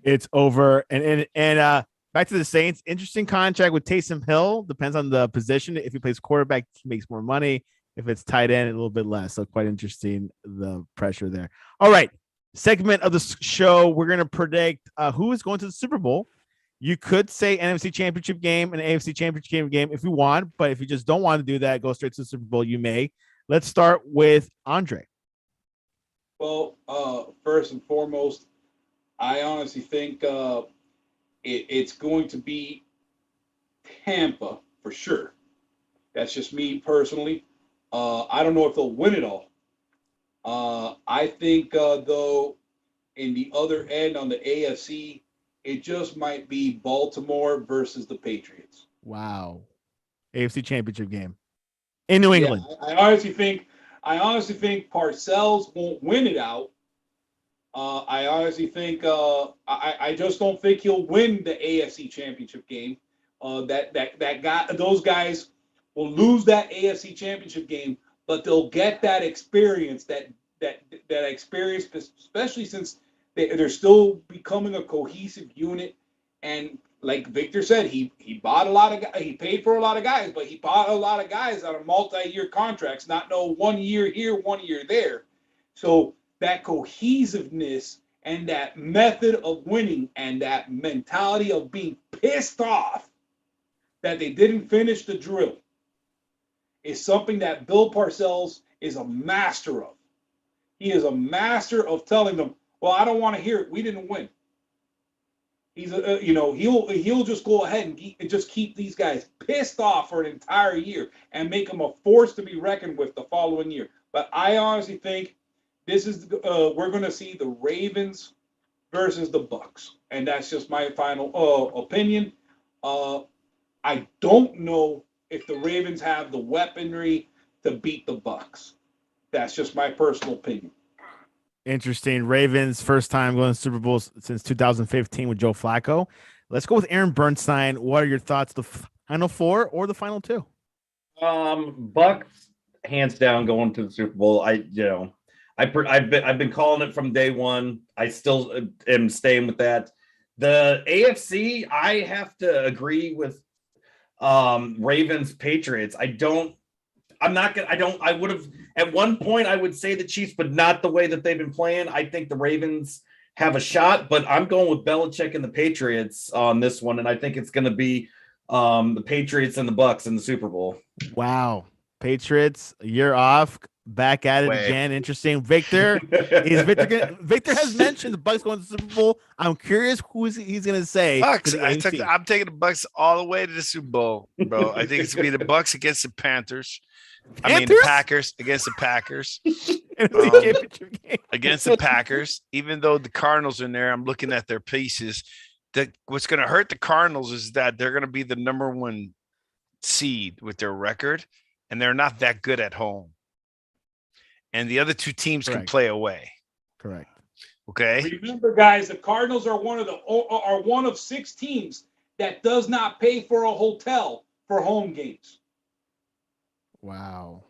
It's over. And back to the Saints. Interesting contract with Taysom Hill. Depends on the position. If he plays quarterback, he makes more money. If it's tight end, a little bit less. So quite interesting, the pressure there. All right. Segment of the show, we're going to predict who is going to the Super Bowl. You could say NFC Championship game and AFC Championship game if you want, but if you just don't want to do that, go straight to the Super Bowl, you may. Let's start with Andre. Well, first and foremost, I honestly think it's going to be Tampa for sure. That's just me personally. I don't know if they'll win it all. I think, though, in the other end on the AFC, it just might be Baltimore versus the Patriots. Wow. AFC Championship game in New England. I honestly think Parcells won't win it out. I honestly think I just don't think he'll win the AFC Championship game. Those guys will lose that AFC Championship game, but they'll get that experience, that experience, especially since they're still becoming a cohesive unit. And like Victor said, he bought a lot of guys. He paid for a lot of guys, but he bought a lot of guys on multi-year contracts, not no 1 year here, 1 year there. So that cohesiveness and that method of winning and that mentality of being pissed off that they didn't finish the drill is something that Bill Parcells is a master of. He is a master of telling them, well, I don't want to hear it. We didn't win. He's he'll just go ahead and just keep these guys pissed off for an entire year and make them a force to be reckoned with the following year. But I honestly think this is we're going to see the Ravens versus the Bucks, and that's just my final opinion. I don't know if the Ravens have the weaponry to beat the Bucks. That's just my personal opinion. Interesting. Ravens first time going to Super Bowl since 2015 with Joe Flacco. Let's go with Aaron Bernstein. What are your thoughts? The final four or the final two? Bucks hands down going to the Super Bowl. I've been calling it from day one. I still am staying with that. The AFC, I have to agree with Ravens Patriots. I would have at one point I would say the Chiefs, but not the way that they've been playing. I think the Ravens have a shot, but I'm going with Belichick and the Patriots on this one, and I think it's going to be the Patriots and the Bucks in the Super Bowl. Wow, Patriots, you're off. Back at it again. Interesting. Victor has mentioned the Bucks going to the Super Bowl. I'm curious who he's going to say. Bucks. I'm taking the Bucks all the way to the Super Bowl, bro. I think it's going to be the Bucks against the Panthers. The Packers against the Packers. Against the Packers. Even though the Cardinals are in there, I'm looking at their pieces. What's going to hurt the Cardinals is that they're going to be the number one seed with their record, and they're not that good at home. And the other two teams can play away. Correct. Okay. Remember, guys, the Cardinals are one of 6 teams that does not pay for a hotel for home games. Wow.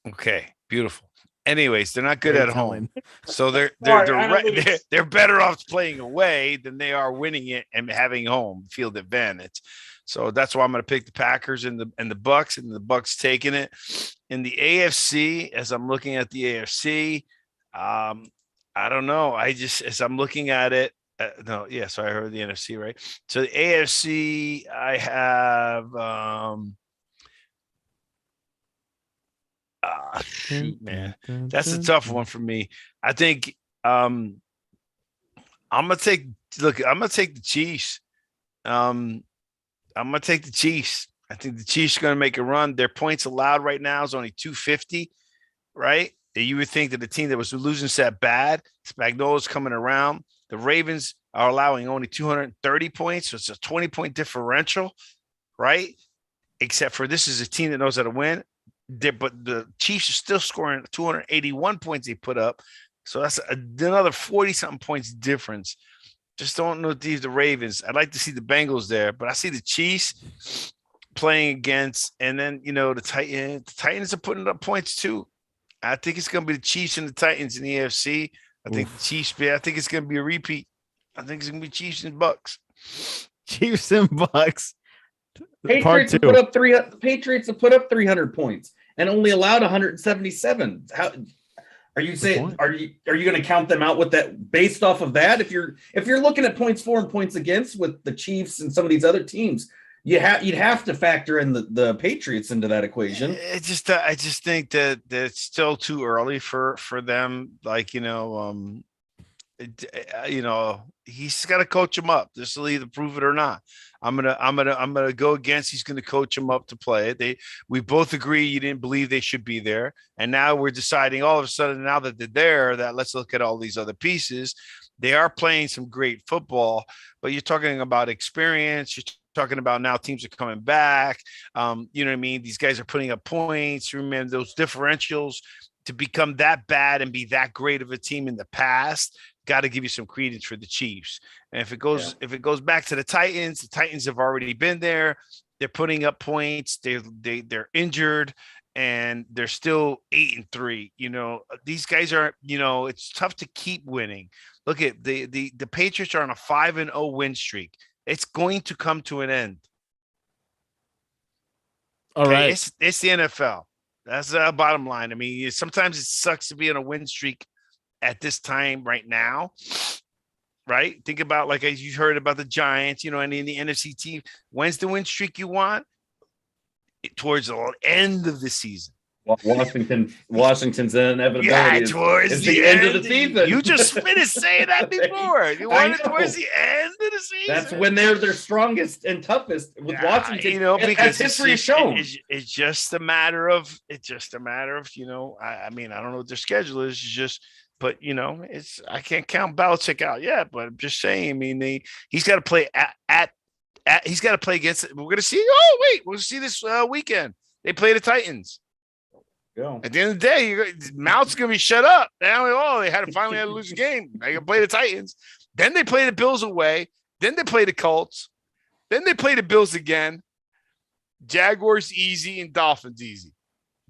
Okay. Beautiful. Anyways, they're not good at home, so they're better off playing away than they are winning it and having home field advantage. So that's why I'm going to pick the Packers and the Bucks, and the Bucks taking it. In the AFC, as I'm looking at the AFC, I don't know. As I'm looking at it, so I heard the NFC, right? So the AFC, I have shoot, man, that's a tough one for me. I think I'm gonna take the Chiefs. I'm going to take the Chiefs. I think the Chiefs are going to make a run. Their points allowed right now is only 250, right? You would think that the team that was losing that bad, Spagnuolo's coming around. The Ravens are allowing only 230 points, so it's a 20-point differential, right? Except for this is a team that knows how to win. But the Chiefs are still scoring 281 points they put up. So that's another 40-something points difference. Just don't know the Ravens. I'd like to see the Bengals there, but I see the Chiefs playing against, and then the Titans. The Titans are putting up points too. I think it's going to be the Chiefs and the Titans in the AFC. I think the Chiefs. I think it's going to be a repeat. I think it's going to be Chiefs and Bucks. Chiefs and Bucks. Patriots have put up 300 points and only allowed 177. How? Are you saying are you going to count them out with that based off of that? If you're looking at points for and points against with the Chiefs and some of these other teams, you'd have to factor in the Patriots into that equation. I just think that it's still too early for them. Like he's got to coach them up. This will either prove it or not. I'm gonna go against. He's gonna coach them up to play. We both agree you didn't believe they should be there, and now we're deciding all of a sudden now that they're there that let's look at all these other pieces. They are playing some great football, but you're talking about experience. You're talking about now teams are coming back. You know what I mean? These guys are putting up points. Remember those differentials to become that bad and be that great of a team in the past. Got to give you some credence for the Chiefs. And if it goes back to the Titans have already been there. They're putting up points. They're injured and they're still 8-3. These guys are, it's tough to keep winning. Look at the Patriots are on a 5-0 win streak. It's going to come to an end. All right. It's the NFL. That's the bottom line. I mean, sometimes it sucks to be on a win streak at this time right now, right? Think about, like, as you heard about the Giants, and in the NFC team, when's the win streak you want? Towards the end of the season. Washington's inevitability is the end of the season. You just finished saying that before. You wanted towards the end of the season. That's when they're their strongest and toughest with Washington. Because history has shown. It's just a matter of. I mean, I don't know what their schedule is. It's just. But I can't count Belichick out yet. But I'm just saying. I mean, he's got to play he's got to play against. We're gonna see. Oh wait, we'll see this weekend. They play the Titans. Yeah. At the end of the day, mouth's gonna be shut up. Now, they finally had to lose a game. They can play the Titans. Then they play the Bills away. Then they play the Colts. Then they play the Bills again. Jaguars easy and Dolphins easy.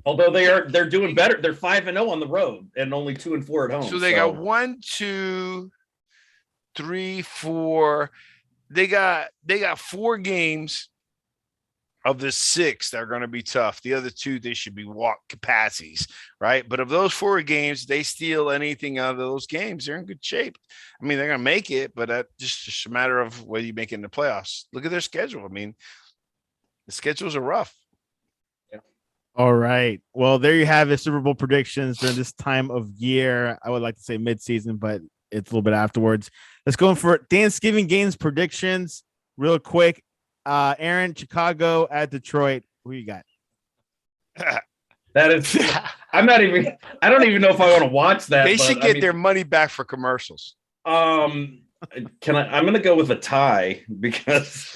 Although they're doing better. They're 5-0 on the road and only 2-4 at home. So they got 1, 2, 3, 4. They got 4 games of the 6 that are going to be tough. The other 2, they should be walk capacities, right? But of those 4 games, they steal anything out of those games, they're in good shape. I mean, they're going to make it, but that's just a matter of whether you make it in the playoffs. Look at their schedule. I mean, the schedules are rough. Yeah. All right. Well, there you have it. Super Bowl predictions during this time of year. I would like to say mid-season, but it's a little bit afterwards. Let's go in for Thanksgiving games predictions real quick. Aaron, Chicago at Detroit. Who you got? That is, I don't even know if I want to watch that. They should get their money back for commercials. I'm going to go with a tie because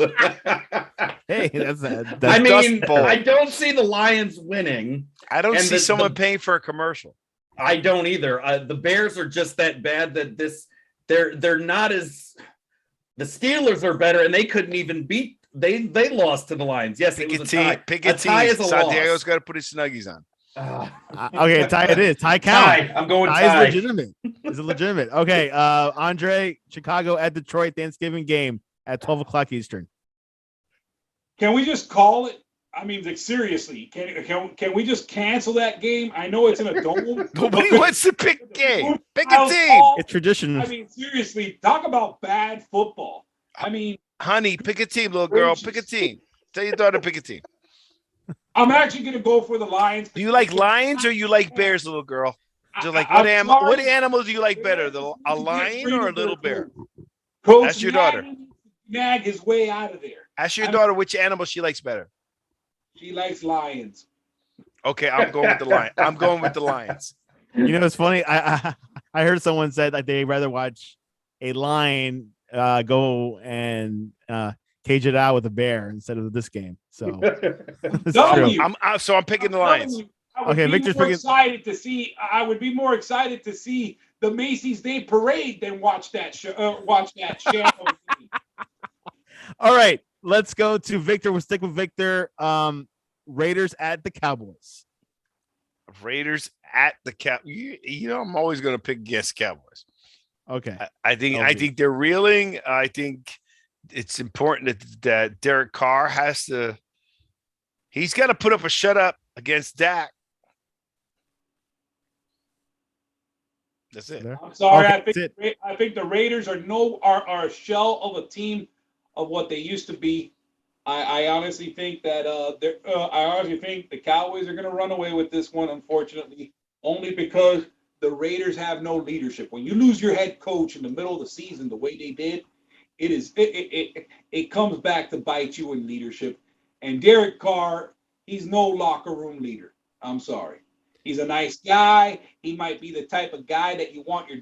hey, that's I don't see the Lions winning. I don't see someone paying for a commercial. I don't either. The Bears are just that bad that they're not as, the Steelers are better and they couldn't even beat. They lost to the Lions. Yes, it was a tie. Pick a team. Tie is a Santiago's loss. got to put his Snuggies on. Okay, tie it is. Tie count. Tie. I'm going tie. Tie is legitimate. Is it legitimate? Okay, Andre, Chicago at Detroit, Thanksgiving game at 12 o'clock Eastern. Can we just call it? I mean, like, seriously, can we just cancel that game? I know it's in a dome. Nobody wants to pick a game. Pick a team. It's tradition. I mean, seriously, talk about bad football. I mean, honey, pick a team, little girl. Pick a team. Tell your daughter to pick a team. I'm actually going to go for the Lions. Do you like lions or you like bears, little girl? Just like what animal do you like better, a lion or a little bear? Coach That's your daughter. Nag his way out of there. Ask your daughter which animal she likes better. She likes lions. Okay, I'm going with the lion. I'm going with the Lions. You know, it's funny. I heard someone said that they'd rather watch a lion go and cage it out with a bear instead of this game. So I'm picking the Lions. Okay, Victor's picking. I would be more excited to see the Macy's Day Parade than watch that show. All right, let's go to Victor. We'll stick with Victor. Raiders at the Cowboys. Raiders at the Cowboys. I'm always going to pick against Cowboys. Okay. I think they're reeling. I think it's important that Derek Carr he's got to put up a shut up against Dak. That's it. I'm sorry. Okay, I think the Raiders are a shell of a team of what they used to be. I honestly think that the Cowboys are going to run away with this one, unfortunately, only because the Raiders have no leadership. When you lose your head coach in the middle of the season the way they did, it comes back to bite you in leadership. And Derek Carr, he's no locker room leader. I'm sorry. He's a nice guy. He might be the type of guy that you want your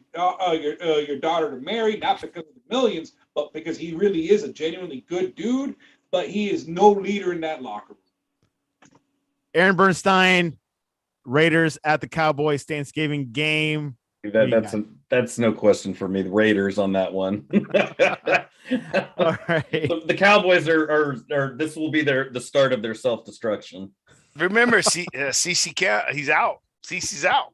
daughter to marry, not because of the millions, but because he really is a genuinely good dude. But he is no leader in that locker room. Aaron Bernstein, Raiders at the Cowboys Thanksgiving game. That's no question for me. The Raiders on that one. All right. The Cowboys are this will be the start of their self-destruction. Remember, CC he's out. CC's out.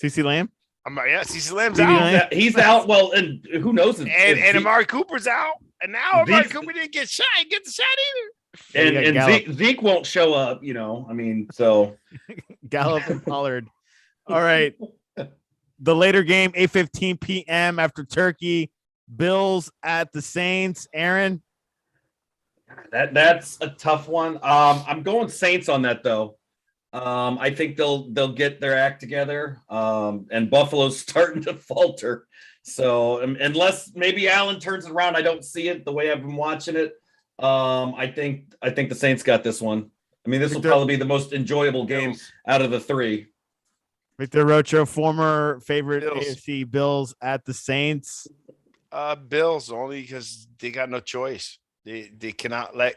CC Lamb? CC Lamb's out. He's out. Well, and who knows? And Amari Cooper's out. And now Amari Cooper didn't get shot. He didn't get the shot either. And Zeke won't show up, so. Gallup and Pollard. All right. The later game, 8:15 p.m. after Turkey. Bills at the Saints. Aaron? That's a tough one. I'm going Saints on that, though. I think they'll get their act together. And Buffalo's starting to falter. So unless maybe Allen turns it around, I don't see it the way I've been watching it. I think the Saints got this one. I mean, this will probably be the most enjoyable game out of the three. Victor Arocho, former favorite Bills. AFC Bills at the Saints. Bills only because they got no choice. They cannot let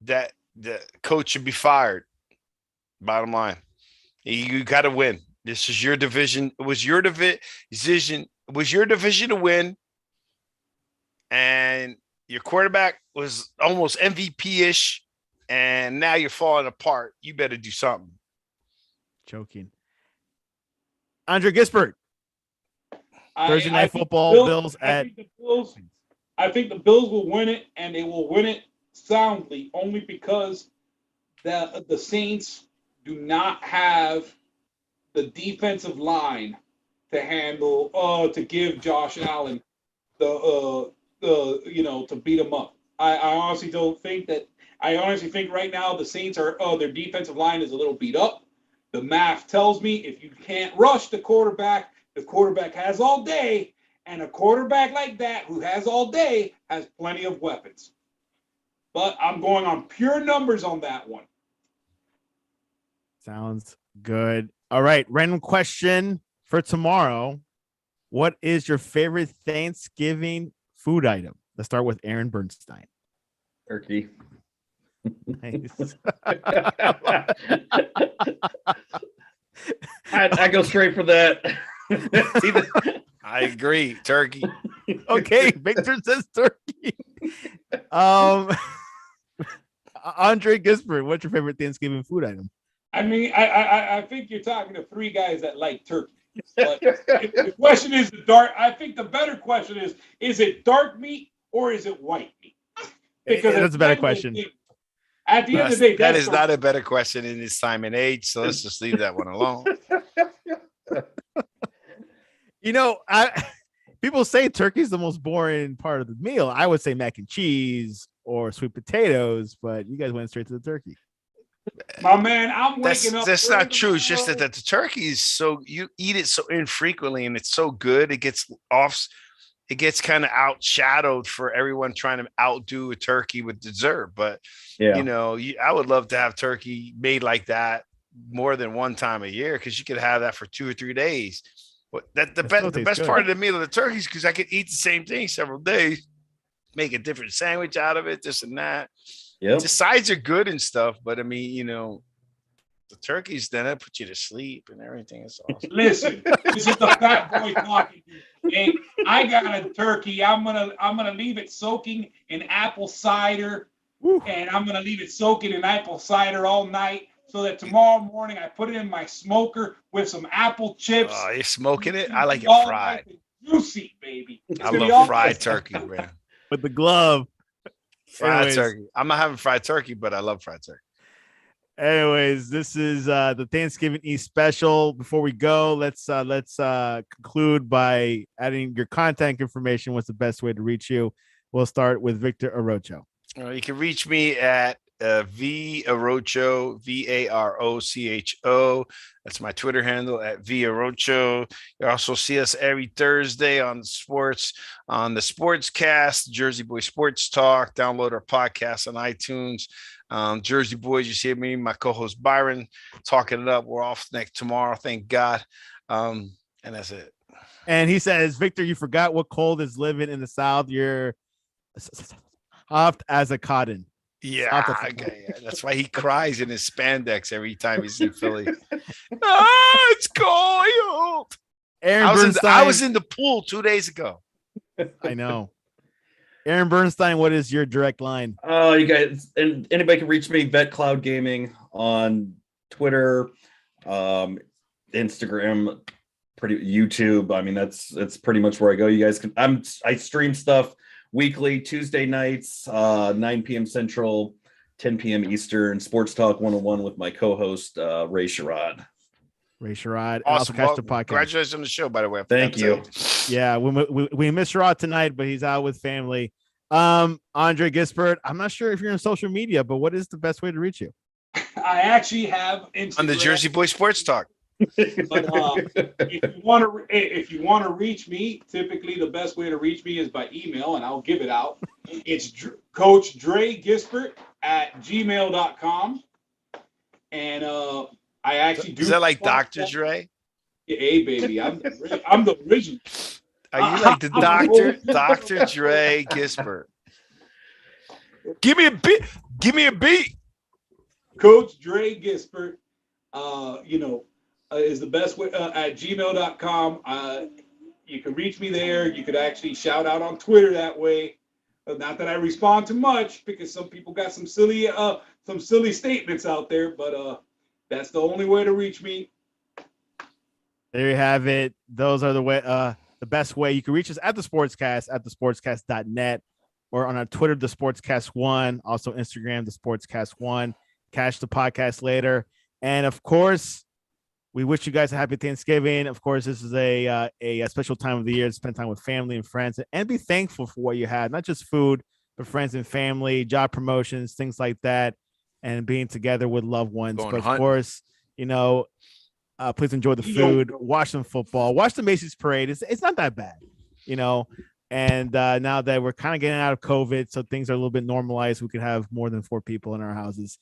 that the coach should be fired. Bottom line, you got to win. This is your division. It was your division. It was your division to win, and your quarterback was almost MVP-ish, and now you're falling apart. You better do something. Joking. Andre Gispert. Thursday Night Football. Bills at. I think the Bills will win it, and they will win it soundly, only because the Saints do not have the defensive line to handle to give Josh Allen to beat him up. I honestly don't think that. I honestly think right now the Saints are their defensive line is a little beat up. The math tells me if you can't rush the quarterback has all day, and a quarterback like that who has all day has plenty of weapons. But I'm going on pure numbers on that one. Sounds good. All right. Random question for tomorrow. What is your favorite Thanksgiving food item? Let's start with Aaron Bernstein. Turkey. Nice. I go straight for that. I agree. Turkey. Okay. Victor says turkey. Andre Gispert, what's your favorite Thanksgiving food item? I mean, I think you're talking to three guys that like turkey. But the question is I think the better question is it dark meat or is it white meat? Because that's a better question. At the end of the day, that is not a better question in this time and age. So let's just leave that one alone. People say turkey is the most boring part of the meal. I would say mac and cheese or sweet potatoes, but you guys went straight to the turkey. My man, I'm waking up. That's not true. It's just that the turkey is so you eat it so infrequently and it's so good. It gets kind of outshadowed for everyone trying to outdo a turkey with dessert. But I would love to have turkey made like that more than one time a year because you could have that for 2 or 3 days. But the best part of the meal of the turkey is because I could eat the same thing several days, make a different sandwich out of it, this and that. Yeah, the sides are good and stuff, but I mean, the turkeys then that put you to sleep and everything. Is awesome. Listen, this is the fat boy talking. And I got a turkey. I'm gonna leave it soaking in apple cider, and I'm gonna leave it soaking in apple cider all night, so that tomorrow morning I put it in my smoker with some apple chips. Oh, you're smoking it? I like it fried. Juicy, baby. I love fried turkey, man. With the glove. Fried turkey. I'm not having fried turkey, but I love fried turkey. Anyways, this is the Thanksgiving East special. Before we go, let's conclude by adding your contact information. What's the best way to reach you? We'll start with Victor Arocho. You can reach me at V Arocho, VAROCHO. That's my Twitter handle at V Arocho. You also see us every Thursday on the Sportscast, Jersey Boy Sports Talk. Download our podcast on iTunes. Jersey Boys, you see me, my co-host Byron, talking it up. We're off tomorrow, thank God. And that's it. And he says, Victor, you forgot what cold is living in the South. You're soft as a cotton. Yeah, that's why he cries in his spandex every time he's in Philly. It's cold. I was in the pool 2 days ago. I know. Aaron Bernstein, what is your direct line? Oh, you guys, and anybody can reach me, Vet Cloud Gaming, on Twitter, Instagram, YouTube. I mean, that's pretty much where I go. You guys can. I stream stuff weekly, Tuesday nights, 9 p.m. Central, 10 p.m. Eastern, Sports Talk 101 with my co-host, Ray Sherrod. Awesome. Well, congratulations on the show, by the way. Thank you. Yeah, we miss Sherrod tonight, but he's out with family. Andre Gispert, I'm not sure if you're on social media, but what is the best way to reach you? I actually have Instagram. On the Jersey Boy Sports Talk. But if you want to reach me, typically the best way to reach me is by email, and I'll give it out. It's Coach Dre Gispert at gmail.com. And I actually do. Is that like Dr. Dre? Hey, baby, I'm the original. Are you like the doctor, Dr. Dre Gispert? Give me a beat. Give me a beat. Coach Dre Gispert, is the best way at gmail.com. You can reach me there. You could actually shout out on Twitter that way. Not that I respond to much because some people got some silly statements out there, but that's the only way to reach me. There you have it. Those are the best way. You can reach us at the Sportscast at thesportscast.net or on our Twitter, the Sportscast1, also Instagram, the Sportscast1. Catch the podcast later. And of course, we wish you guys a happy Thanksgiving. Of course, this is a special time of the year to spend time with family and friends and be thankful for what you had, not just food, but friends and family, job promotions, things like that, and being together with loved ones. But of course, please enjoy the food, watch some football, watch the Macy's parade. It's not that bad, And now that we're kind of getting out of COVID, so things are a little bit normalized, we could have more than 4 people in our houses.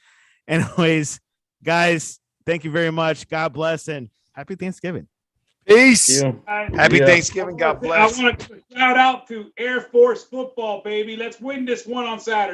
Anyways, guys, thank you very much. God bless and happy Thanksgiving. Peace. Happy Thanksgiving. God bless. I want to shout out to Air Force football, baby. Let's win this one on Saturday.